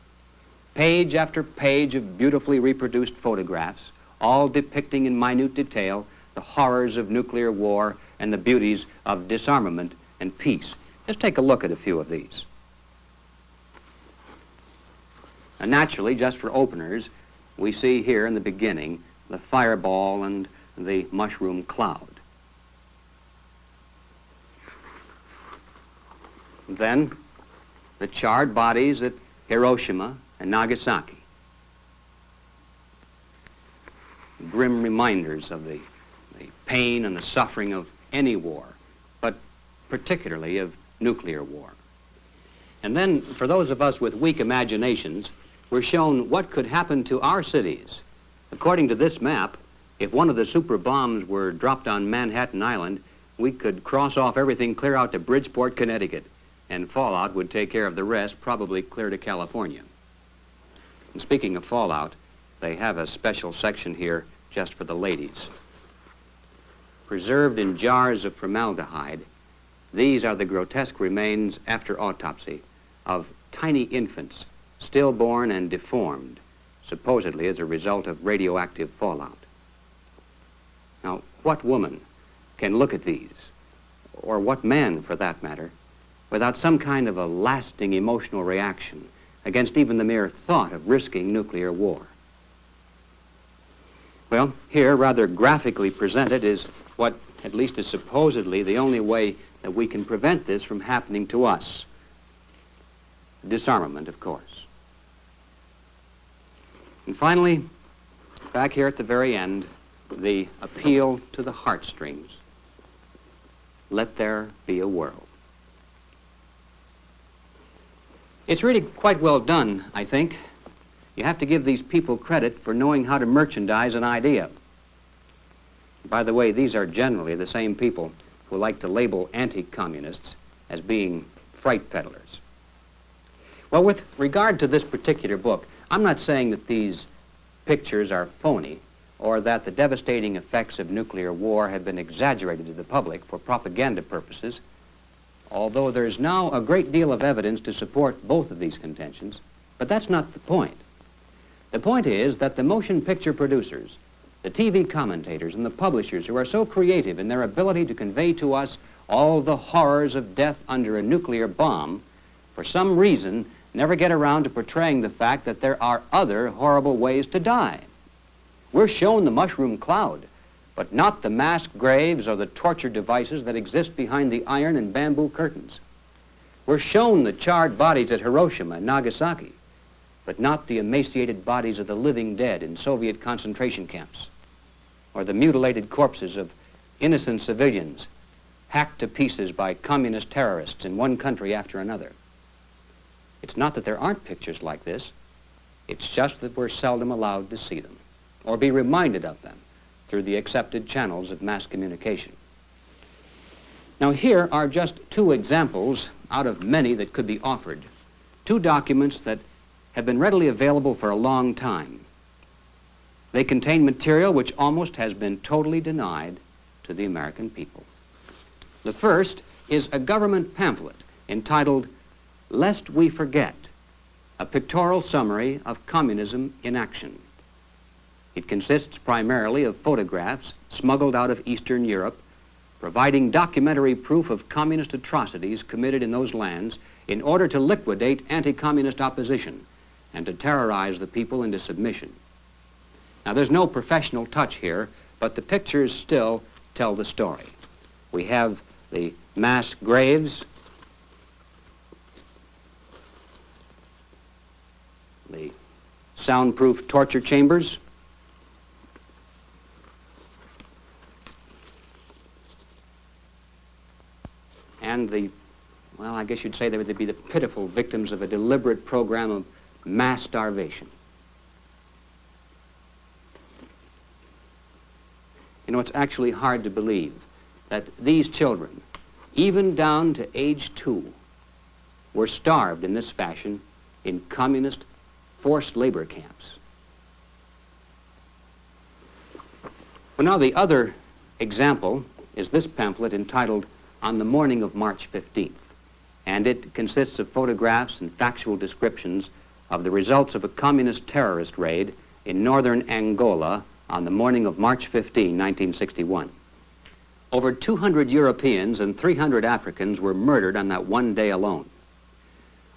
Page after page of beautifully reproduced photographs, all depicting in minute detail the horrors of nuclear war and the beauties of disarmament and peace. Just take a look at a few of these. And naturally, just for openers, we see here in the beginning the fireball and the mushroom cloud. Then the charred bodies at Hiroshima and Nagasaki. Grim reminders of the pain and the suffering of any war, but particularly of nuclear war. And then, for those of us with weak imaginations, we're shown what could happen to our cities. According to this map, if one of the super bombs were dropped on Manhattan Island, we could cross off everything clear out to Bridgeport, Connecticut, and fallout would take care of the rest, probably clear to California. And speaking of fallout, they have a special section here just for the ladies. Preserved in jars of formaldehyde, these are the grotesque remains after autopsy of tiny infants, stillborn and deformed, supposedly as a result of radioactive fallout. Now, what woman can look at these, or what man for that matter, without some kind of a lasting emotional reaction against even the mere thought of risking nuclear war? Well, here, rather graphically presented, is what at least is supposedly the only way that we can prevent this from happening to us. Disarmament, of course. And finally, back here at the very end, the appeal to the heartstrings. Let there be a world. It's really quite well done, I think. You have to give these people credit for knowing how to merchandise an idea. By the way, these are generally the same people who like to label anti-communists as being fright peddlers. Well, with regard to this particular book, I'm not saying that these pictures are phony or that the devastating effects of nuclear war have been exaggerated to the public for propaganda purposes, although there's now a great deal of evidence to support both of these contentions, but that's not the point. The point is that the motion picture producers, the TV commentators, and the publishers who are so creative in their ability to convey to us all the horrors of death under a nuclear bomb, for some reason never get around to portraying the fact that there are other horrible ways to die. We're shown the mushroom cloud, but not the mass graves or the torture devices that exist behind the iron and bamboo curtains. We're shown the charred bodies at Hiroshima and Nagasaki, but not the emaciated bodies of the living dead in Soviet concentration camps, or the mutilated corpses of innocent civilians hacked to pieces by communist terrorists in one country after another. It's not that there aren't pictures like this, it's just that we're seldom allowed to see them, or be reminded of them through the accepted channels of mass communication. Now, here are just two examples out of many that could be offered, two documents that have been readily available for a long time. They contain material which almost has been totally denied to the American people. The first is a government pamphlet entitled "Lest We Forget, a pictorial summary of communism in action." It consists primarily of photographs smuggled out of Eastern Europe, providing documentary proof of communist atrocities committed in those lands in order to liquidate anti-communist opposition, and to terrorize the people into submission. Now, there's no professional touch here, but the pictures still tell the story. We have the mass graves, the soundproof torture chambers, and the, well, I guess you'd say they would be the pitiful victims of a deliberate program of mass starvation. You know, it's actually hard to believe that these children, even down to age 2, were starved in this fashion in communist forced labor camps. Well, now the other example is this pamphlet entitled On the Morning of March 15th, and it consists of photographs and factual descriptions of the results of a communist terrorist raid in northern Angola on the morning of March 15, 1961. Over 200 Europeans and 300 Africans were murdered on that one day alone.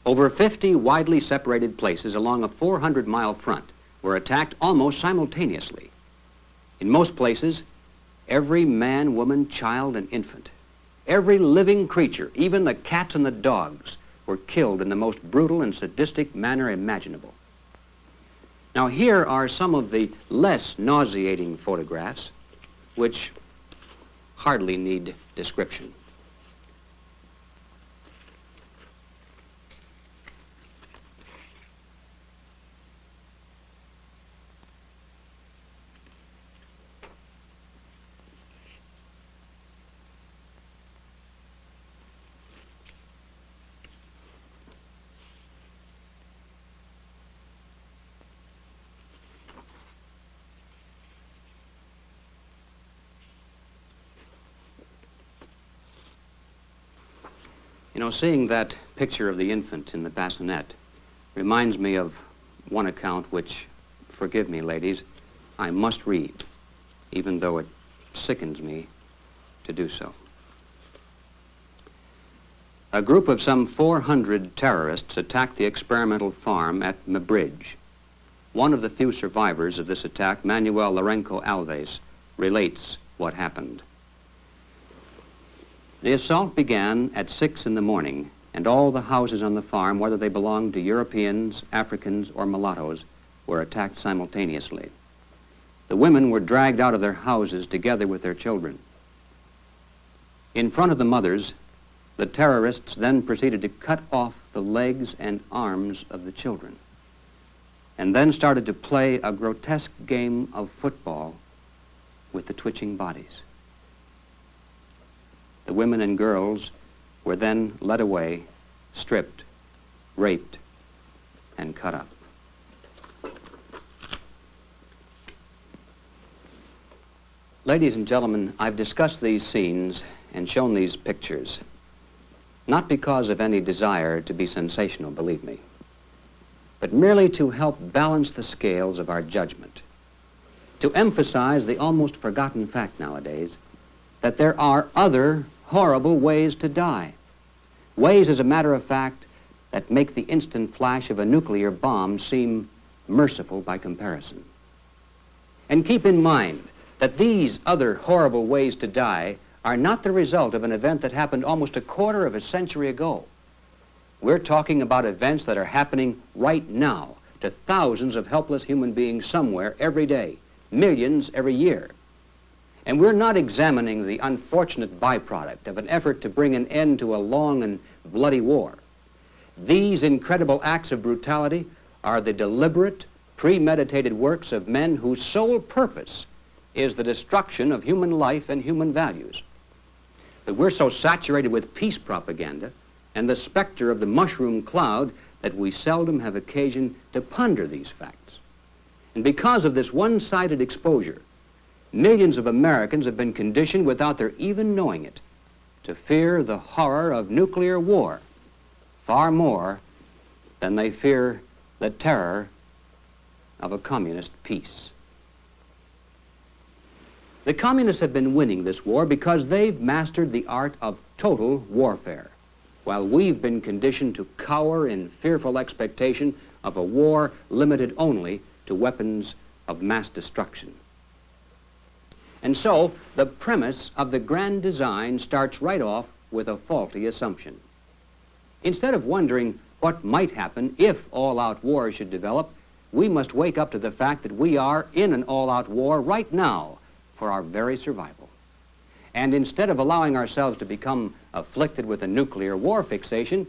Over 50 widely separated places along a 400-mile front were attacked almost simultaneously. In most places, every man, woman, child, and infant, every living creature, even the cats and the dogs, were killed in the most brutal and sadistic manner imaginable. Now, here are some of the less nauseating photographs, which hardly need description. You know, seeing that picture of the infant in the bassinet reminds me of one account which, forgive me, ladies, I must read, even though it sickens me to do so. A group of some 400 terrorists attacked the experimental farm at Mabridge. One of the few survivors of this attack, Manuel Lourenco Alves, relates what happened. The assault began at 6 in the morning, and all the houses on the farm, whether they belonged to Europeans, Africans, or mulattoes, were attacked simultaneously. The women were dragged out of their houses together with their children. In front of the mothers, the terrorists then proceeded to cut off the legs and arms of the children, and then started to play a grotesque game of football with the twitching bodies. The women and girls were then led away, stripped, raped, and cut up. Ladies and gentlemen, I've discussed these scenes and shown these pictures, not because of any desire to be sensational, believe me, but merely to help balance the scales of our judgment, to emphasize the almost forgotten fact nowadays that there are other horrible ways to die. Ways, as a matter of fact, that make the instant flash of a nuclear bomb seem merciful by comparison. And keep in mind that these other horrible ways to die are not the result of an event that happened almost a quarter of a century ago. We're talking about events that are happening right now to thousands of helpless human beings somewhere every day, millions every year. And we're not examining the unfortunate byproduct of an effort to bring an end to a long and bloody war. These incredible acts of brutality are the deliberate, premeditated works of men whose sole purpose is the destruction of human life and human values. But we're so saturated with peace propaganda and the specter of the mushroom cloud that we seldom have occasion to ponder these facts. And because of this one-sided exposure, millions of Americans have been conditioned without their even knowing it to fear the horror of nuclear war far more than they fear the terror of a communist peace. The communists have been winning this war because they've mastered the art of total warfare. while we've been conditioned to cower in fearful expectation of a war limited only to weapons of mass destruction. And so, the premise of the grand design starts right off with a faulty assumption. Instead of wondering what might happen if all-out war should develop, we must wake up to the fact that we are in an all-out war right now for our very survival. And instead of allowing ourselves to become afflicted with a nuclear war fixation,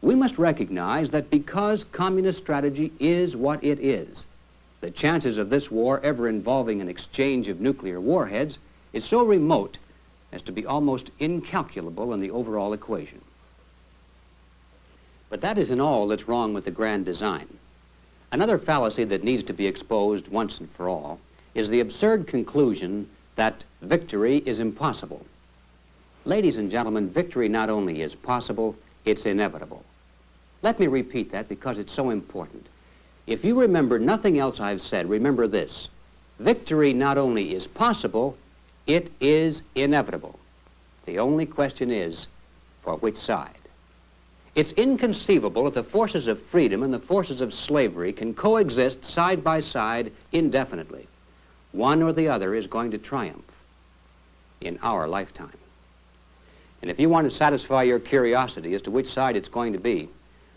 we must recognize that because communist strategy is what it is, the chances of this war ever involving an exchange of nuclear warheads is so remote as to be almost incalculable in the overall equation. But that isn't all that's wrong with the grand design. Another fallacy that needs to be exposed once and for all is the absurd conclusion that victory is impossible. Ladies and gentlemen, victory not only is possible, it's inevitable. Let me repeat that because it's so important. If you remember nothing else I've said, remember this. Victory not only is possible, it is inevitable. The only question is, for which side? It's inconceivable that the forces of freedom and the forces of slavery can coexist side by side indefinitely. One or the other is going to triumph in our lifetime. And if you want to satisfy your curiosity as to which side it's going to be,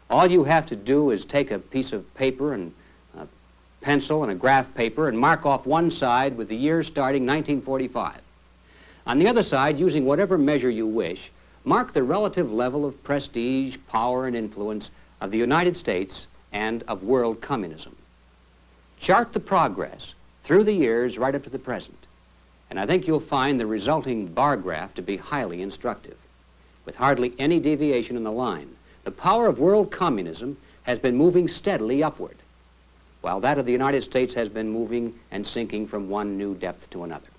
all you have to do is take a piece of paper and a pencil and a graph paper and mark off one side with the year starting 1945. On the other side, using whatever measure you wish, mark the relative level of prestige, power, and influence of the United States and of world communism. Chart the progress through the years right up to the present, and I think you'll find the resulting bar graph to be highly instructive. With hardly any deviation in the line, the power of world communism has been moving steadily upward, while that of the United States has been moving and sinking from one new depth to another.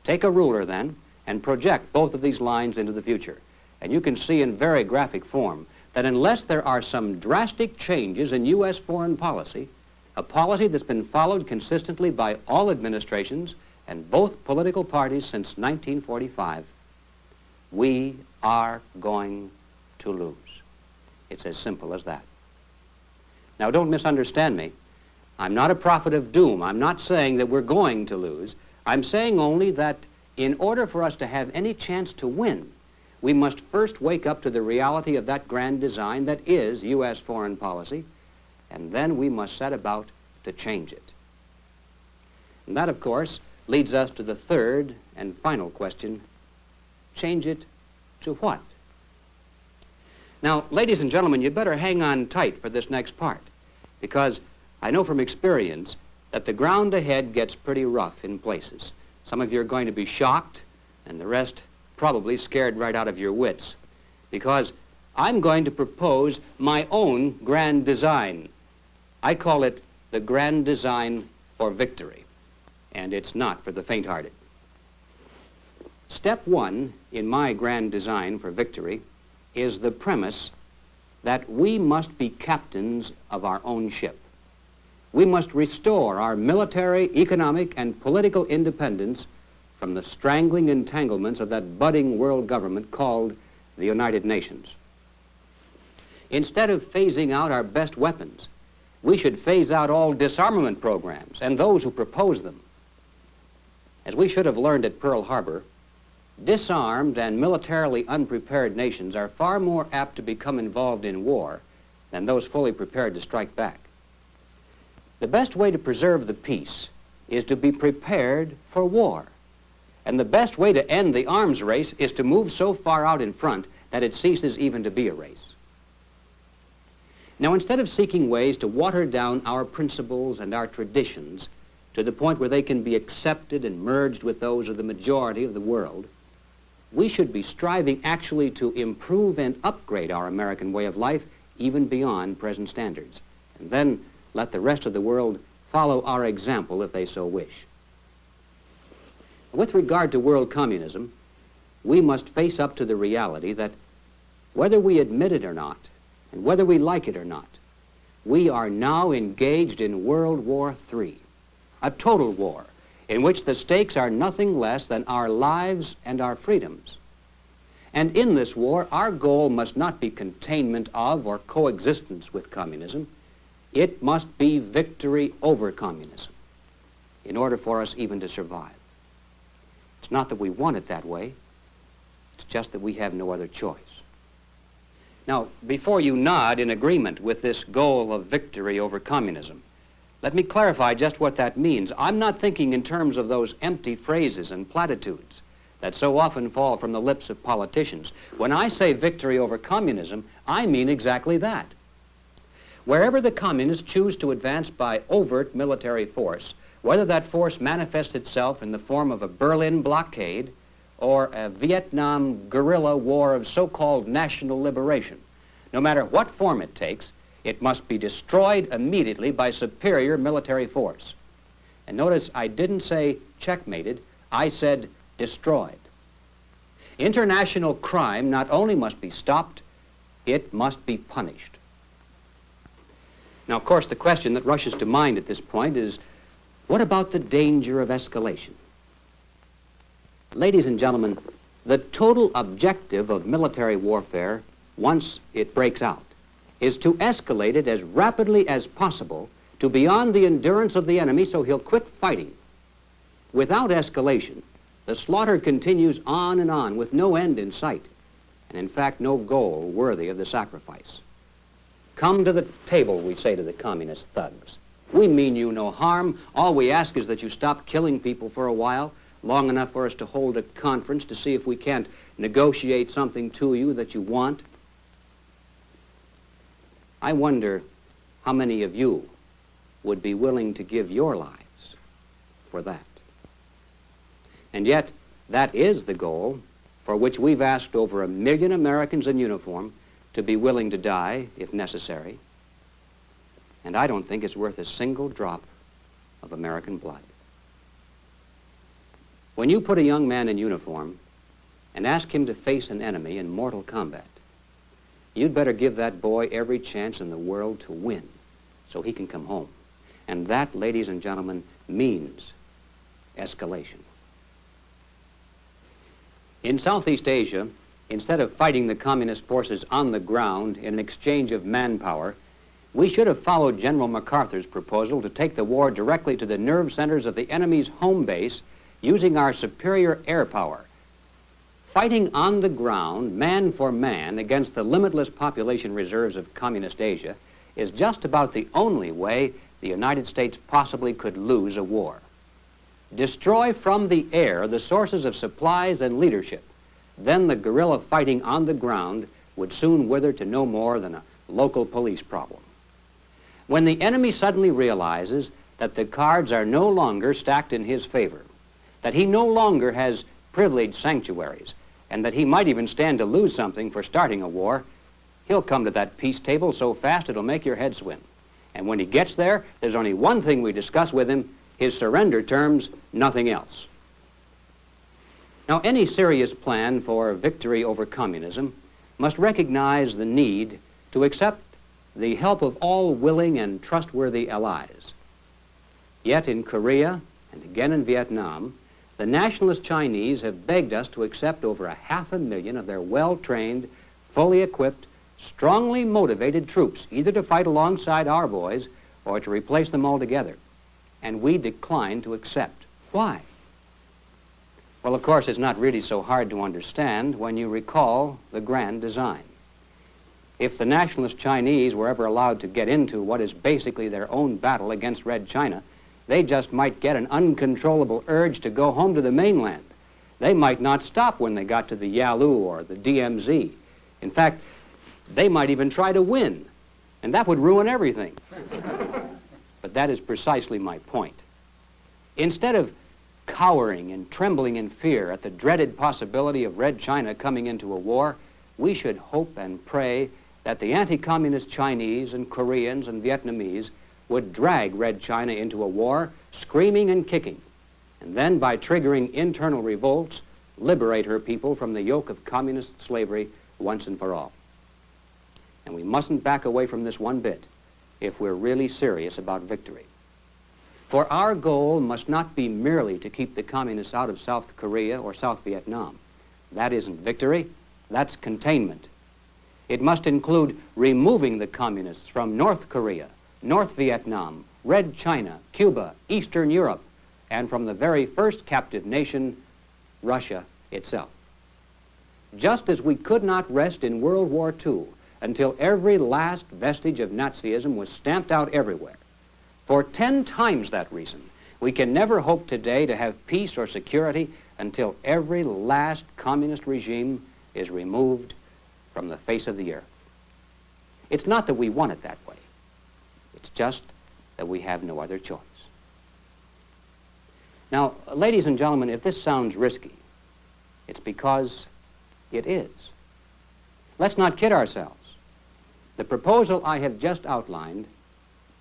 Take a ruler, then, and project both of these lines into the future, and you can see in very graphic form that unless there are some drastic changes in U.S. foreign policy, a policy that's been followed consistently by all administrations and both political parties since 1945, we are going to lose. It's as simple as that. Now, don't misunderstand me. I'm not a prophet of doom. I'm not saying that we're going to lose. I'm saying only that in order for us to have any chance to win, we must first wake up to the reality of that grand design that is U.S. foreign policy, and then we must set about to change it. And that, of course, leads us to the third and final question: change it to what? Now, ladies and gentlemen, you'd better hang on tight for this next part, because I know from experience that the ground ahead gets pretty rough in places. Some of you are going to be shocked, and the rest probably scared right out of your wits, because I'm going to propose my own grand design. I call it the grand design for victory, and it's not for the faint-hearted. Step one in my grand design for victory is the premise that we must be captains of our own ship. We must restore our military, economic, and political independence from the strangling entanglements of that budding world government called the United Nations. Instead of phasing out our best weapons, we should phase out all disarmament programs and those who propose them. As we should have learned at Pearl Harbor, disarmed and militarily unprepared nations are far more apt to become involved in war than those fully prepared to strike back. The best way to preserve the peace is to be prepared for war. And the best way to end the arms race is to move so far out in front that it ceases even to be a race. Now, instead of seeking ways to water down our principles and our traditions to the point where they can be accepted and merged with those of the majority of the world, we should be striving actually to improve and upgrade our American way of life even beyond present standards, and then let the rest of the world follow our example if they so wish. With regard to world communism, we must face up to the reality that whether we admit it or not, and whether we like it or not, we are now engaged in World War III, a total war in which the stakes are nothing less than our lives and our freedoms. And in this war, our goal must not be containment of or coexistence with communism. It must be victory over communism in order for us even to survive. It's not that we want it that way. It's just that we have no other choice. Now, before you nod in agreement with this goal of victory over communism, let me clarify just what that means. I'm not thinking in terms of those empty phrases and platitudes that so often fall from the lips of politicians. When I say victory over communism, I mean exactly that. Wherever the communists choose to advance by overt military force, whether that force manifests itself in the form of a Berlin blockade or a Vietnam guerrilla war of so-called national liberation, no matter what form it takes, it must be destroyed immediately by superior military force. And notice I didn't say checkmated, I said destroyed. International crime not only must be stopped, it must be punished. Now, of course, the question that rushes to mind at this point is, what about the danger of escalation? Ladies and gentlemen, the total objective of military warfare, once it breaks out, is to escalate it as rapidly as possible to beyond the endurance of the enemy so he'll quit fighting. Without escalation, the slaughter continues on and on with no end in sight, and in fact no goal worthy of the sacrifice. Come to the table, we say to the communist thugs. We mean you no harm. All we ask is that you stop killing people for a while, long enough for us to hold a conference to see if we can't negotiate something to you that you want. I wonder how many of you would be willing to give your lives for that. And yet, that is the goal for which we've asked over 1 million Americans in uniform to be willing to die if necessary. And I don't think it's worth a single drop of American blood. When you put a young man in uniform and ask him to face an enemy in mortal combat, you'd better give that boy every chance in the world to win so he can come home. And that, ladies and gentlemen, means escalation. In Southeast Asia, instead of fighting the communist forces on the ground in an exchange of manpower, we should have followed General MacArthur's proposal to take the war directly to the nerve centers of the enemy's home base using our superior air power. Fighting on the ground, man for man, against the limitless population reserves of communist Asia is just about the only way the United States possibly could lose a war. Destroy from the air the sources of supplies and leadership. Then the guerrilla fighting on the ground would soon wither to no more than a local police problem. When the enemy suddenly realizes that the cards are no longer stacked in his favor, that he no longer has privileged sanctuaries, and that he might even stand to lose something for starting a war, he'll come to that peace table so fast it'll make your head swim. And when he gets there, there's only one thing we discuss with him: his surrender terms, nothing else. Now, any serious plan for victory over communism must recognize the need to accept the help of all willing and trustworthy allies. Yet in Korea and again in Vietnam, the nationalist Chinese have begged us to accept over 500,000 of their well-trained, fully equipped, strongly motivated troops, either to fight alongside our boys or to replace them altogether. And we decline to accept. Why? Well, of course, it's not really so hard to understand when you recall the grand design. If the nationalist Chinese were ever allowed to get into what is basically their own battle against Red China, they just might get an uncontrollable urge to go home to the mainland. They might not stop when they got to the Yalu or the DMZ. In fact, they might even try to win, and that would ruin everything. But that is precisely my point. Instead of cowering and trembling in fear at the dreaded possibility of Red China coming into a war, we should hope and pray that the anti-communist Chinese and Koreans and Vietnamese would drag Red China into a war, screaming and kicking, and then by triggering internal revolts, liberate her people from the yoke of communist slavery once and for all. And we mustn't back away from this one bit if we're really serious about victory. For our goal must not be merely to keep the communists out of South Korea or South Vietnam. That isn't victory, That's containment. It must include removing the communists from North Korea, North Vietnam, Red China, Cuba, Eastern Europe, and from the very first captive nation, Russia itself. Just as we could not rest in World War II until every last vestige of Nazism was stamped out everywhere, for 10 times that reason, we can never hope today to have peace or security until every last communist regime is removed from the face of the earth. It's not that we want it that way. It's just that we have no other choice. Now, ladies and gentlemen, if this sounds risky, it's because it is. Let's not kid ourselves. The proposal I have just outlined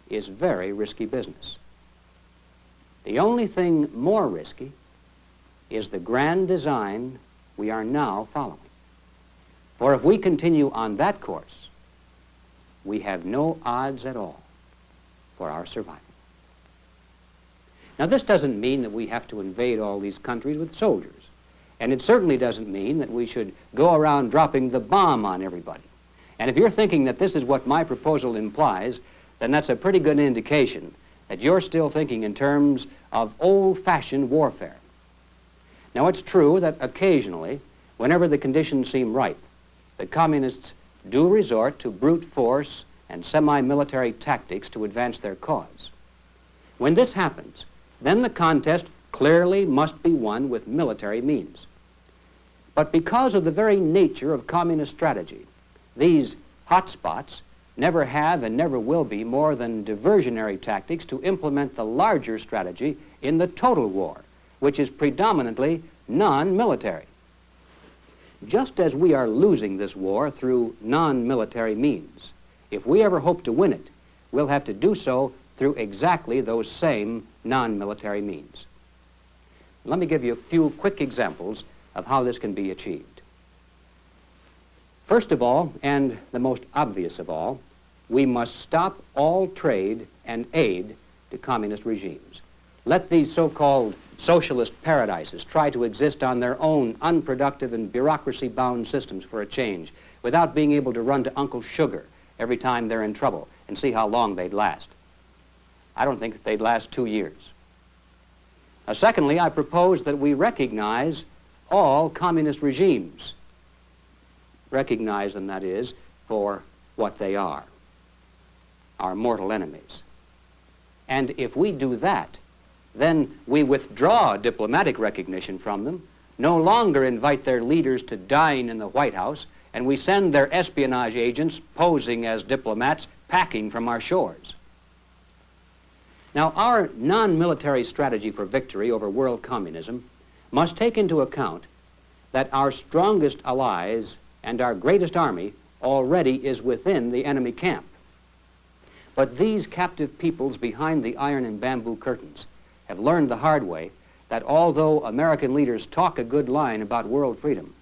is very risky business. The only thing more risky is the grand design we are now following. For if we continue on that course, we have no odds at all for our survival. Now, this doesn't mean that we have to invade all these countries with soldiers. And it certainly doesn't mean that we should go around dropping the bomb on everybody. And if you're thinking that this is what my proposal implies, then that's a pretty good indication that you're still thinking in terms of old-fashioned warfare. Now, it's true that occasionally, whenever the conditions seem ripe, the communists do resort to brute force and semi-military tactics to advance their cause. When this happens, then the contest clearly must be won with military means. But because of the very nature of communist strategy, these hotspots never have and never will be more than diversionary tactics to implement the larger strategy in the total war, which is predominantly non-military. Just as we are losing this war through non-military means, if we ever hope to win it, we'll have to do so through exactly those same non-military means. Let me give you a few quick examples of how this can be achieved. First of all, and the most obvious of all, we must stop all trade and aid to communist regimes. Let these so-called socialist paradises try to exist on their own unproductive and bureaucracy-bound systems for a change, without being able to run to Uncle Sugar every time they're in trouble and see how long they'd last. I don't think that they'd last 2 years. Now, secondly, I propose that we recognize all communist regimes. Recognize them, that is, for what they are, our mortal enemies. And if we do that, then we withdraw diplomatic recognition from them, no longer invite their leaders to dine in the White House, and we send their espionage agents posing as diplomats packing from our shores. Now, our non-military strategy for victory over world communism must take into account that our strongest allies and our greatest army already is within the enemy camp. But these captive peoples behind the iron and bamboo curtains have learned the hard way that although American leaders talk a good line about world freedom,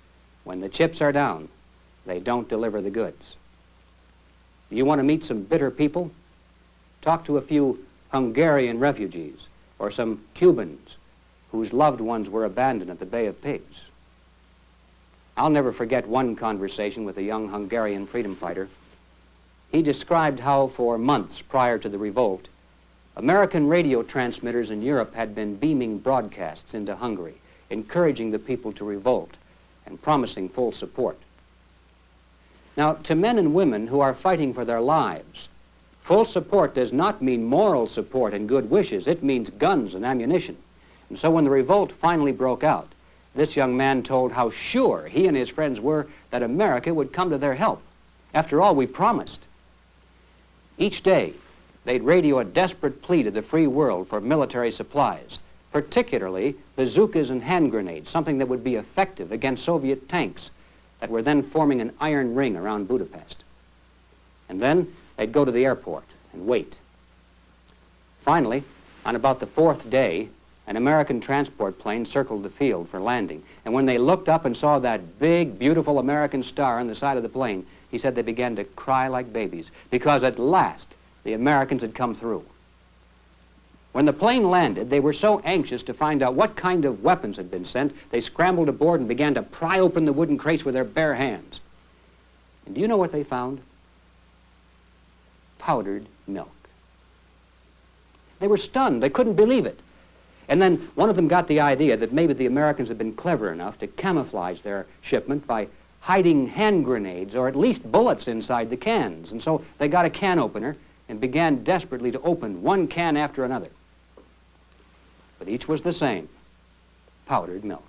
when the chips are down, they don't deliver the goods. You want to meet some bitter people? Talk to a few Hungarian refugees or some Cubans whose loved ones were abandoned at the Bay of Pigs. I'll never forget one conversation with a young Hungarian freedom fighter. He described how for months prior to the revolt, American radio transmitters in Europe had been beaming broadcasts into Hungary, encouraging the people to revolt and promising full support. Now, to men and women who are fighting for their lives, full support does not mean moral support and good wishes. It means guns and ammunition. And so when the revolt finally broke out, this young man told how sure he and his friends were that America would come to their help. After all, we promised. Each day, they'd radio a desperate plea to the free world for military supplies, particularly bazookas and hand grenades, something that would be effective against Soviet tanks that were then forming an iron ring around Budapest. And then they'd go to the airport and wait. Finally, on about the 4th day, an American transport plane circled the field for landing. And when they looked up and saw that big, beautiful American star on the side of the plane, he said they began to cry like babies, because at last the Americans had come through. When the plane landed, they were so anxious to find out what kind of weapons had been sent, they scrambled aboard and began to pry open the wooden crates with their bare hands. And do you know what they found? Powdered milk. They were stunned. They couldn't believe it. And then one of them got the idea that maybe the Americans had been clever enough to camouflage their shipment by hiding hand grenades or at least bullets inside the cans. And so they got a can opener and began desperately to open one can after another. But each was the same, powdered milk.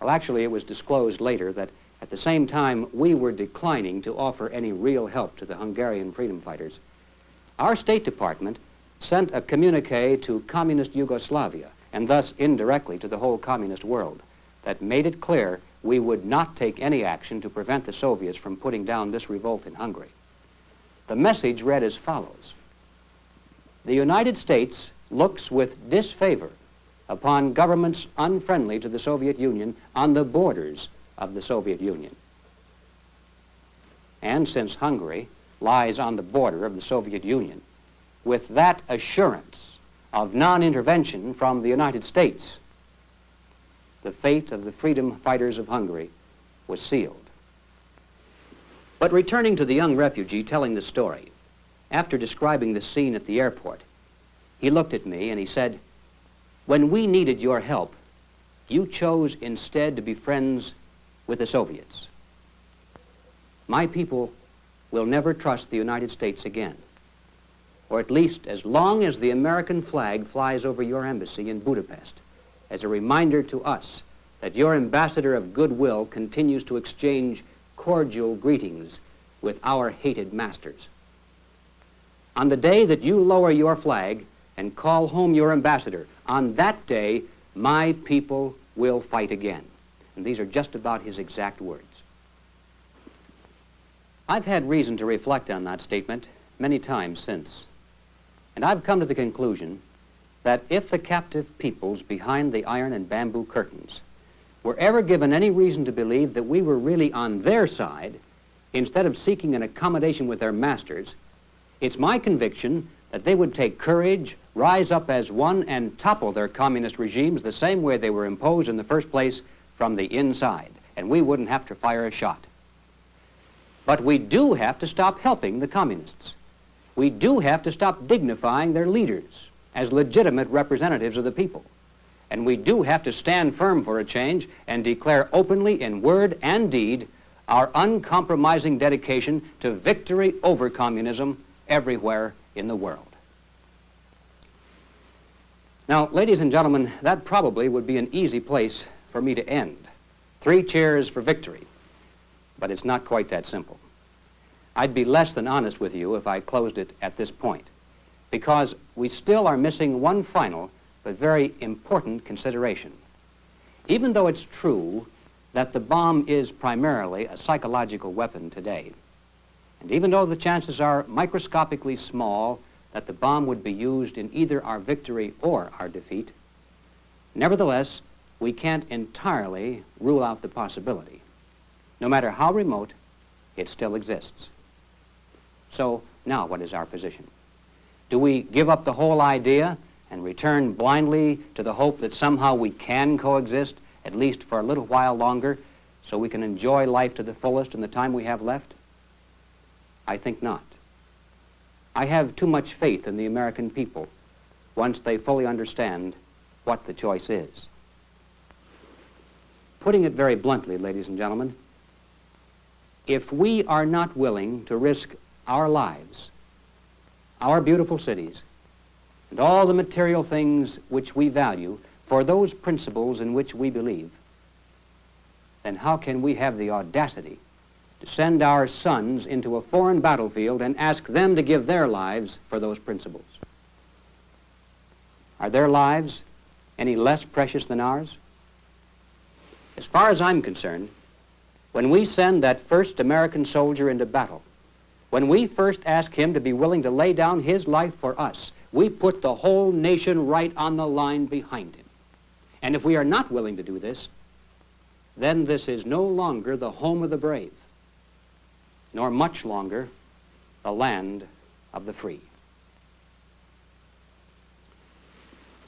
Well, actually, it was disclosed later that at the same time we were declining to offer any real help to the Hungarian freedom fighters, our State Department sent a communique to communist Yugoslavia, and thus indirectly to the whole communist world, that made it clear we would not take any action to prevent the Soviets from putting down this revolt in Hungary. The message read as follows: the United States looks with disfavor upon governments unfriendly to the Soviet Union on the borders of the Soviet Union. And since Hungary lies on the border of the Soviet Union, with that assurance of non-intervention from the United States, the fate of the freedom fighters of Hungary was sealed. But returning to the young refugee telling the story, after describing the scene at the airport, he looked at me and he said, "When we needed your help, you chose instead to be friends with the Soviets. My people will never trust the United States again, or at least as long as the American flag flies over your embassy in Budapest, as a reminder to us that your ambassador of goodwill continues to exchange cordial greetings with our hated masters. On the day that you lower your flag and call home your ambassador, on that day, my people will fight again." And these are just about his exact words. I've had reason to reflect on that statement many times since, and I've come to the conclusion that if the captive peoples behind the iron and bamboo curtains were ever given any reason to believe that we were really on their side, instead of seeking an accommodation with their masters, it's my conviction that they would take courage, rise up as one, and topple their communist regimes the same way they were imposed in the first place, from the inside, and we wouldn't have to fire a shot. But we do have to stop helping the communists. We do have to stop dignifying their leaders as legitimate representatives of the people. And we do have to stand firm for a change and declare openly in word and deed our uncompromising dedication to victory over communism everywhere in the world. Now, ladies and gentlemen, that probably would be an easy place for me to end. 3 cheers for victory. But it's not quite that simple. I'd be less than honest with you if I closed it at this point, because we still are missing one final but very important consideration. Even though it's true that the bomb is primarily a psychological weapon today, and even though the chances are microscopically small that the bomb would be used in either our victory or our defeat, nevertheless, we can't entirely rule out the possibility. No matter how remote, it still exists. So now what is our position? Do we give up the whole idea and return blindly to the hope that somehow we can coexist, at least for a little while longer, so we can enjoy life to the fullest in the time we have left? I think not. I have too much faith in the American people once they fully understand what the choice is. Putting it very bluntly, ladies and gentlemen, if we are not willing to risk our lives, our beautiful cities, and all the material things which we value for those principles in which we believe, then how can we have the audacity to send our sons into a foreign battlefield and ask them to give their lives for those principles? Are their lives any less precious than ours? As far as I'm concerned, when we send that first American soldier into battle, when we first ask him to be willing to lay down his life for us, we put the whole nation right on the line behind him. And if we are not willing to do this, then this is no longer the home of the brave, nor much longer the land of the free.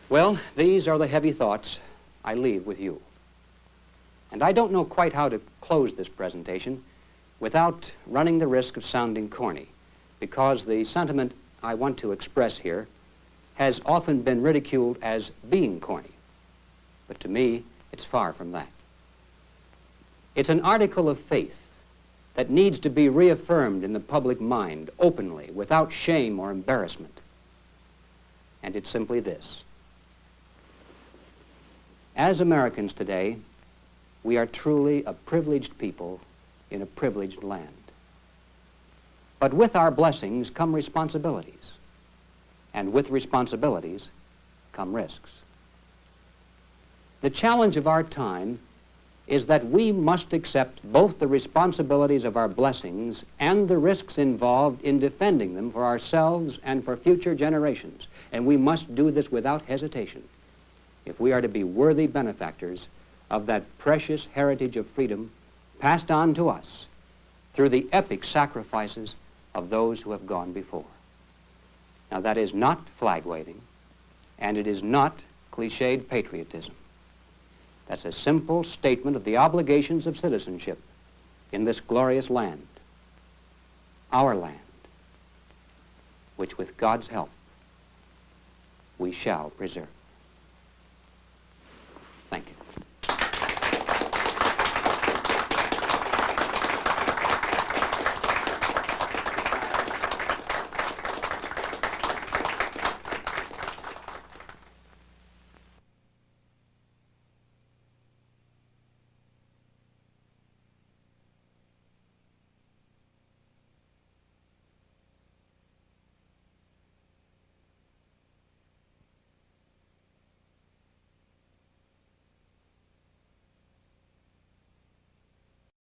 Well, these are the heavy thoughts I leave with you. And I don't know quite how to close this presentation without running the risk of sounding corny, because the sentiment I want to express here has often been ridiculed as being corny. But to me, it's far from that. It's an article of faith that needs to be reaffirmed in the public mind openly, without shame or embarrassment. And it's simply this. As Americans today, we are truly a privileged people in a privileged land. But with our blessings come responsibilities. And with responsibilities come risks. The challenge of our time is that we must accept both the responsibilities of our blessings and the risks involved in defending them for ourselves and for future generations. And we must do this without hesitation if we are to be worthy benefactors of that precious heritage of freedom passed on to us through the epic sacrifices of those who have gone before. Now, that is not flag waving, and it is not cliched patriotism. That's a simple statement of the obligations of citizenship in this glorious land, our land, which with God's help we shall preserve.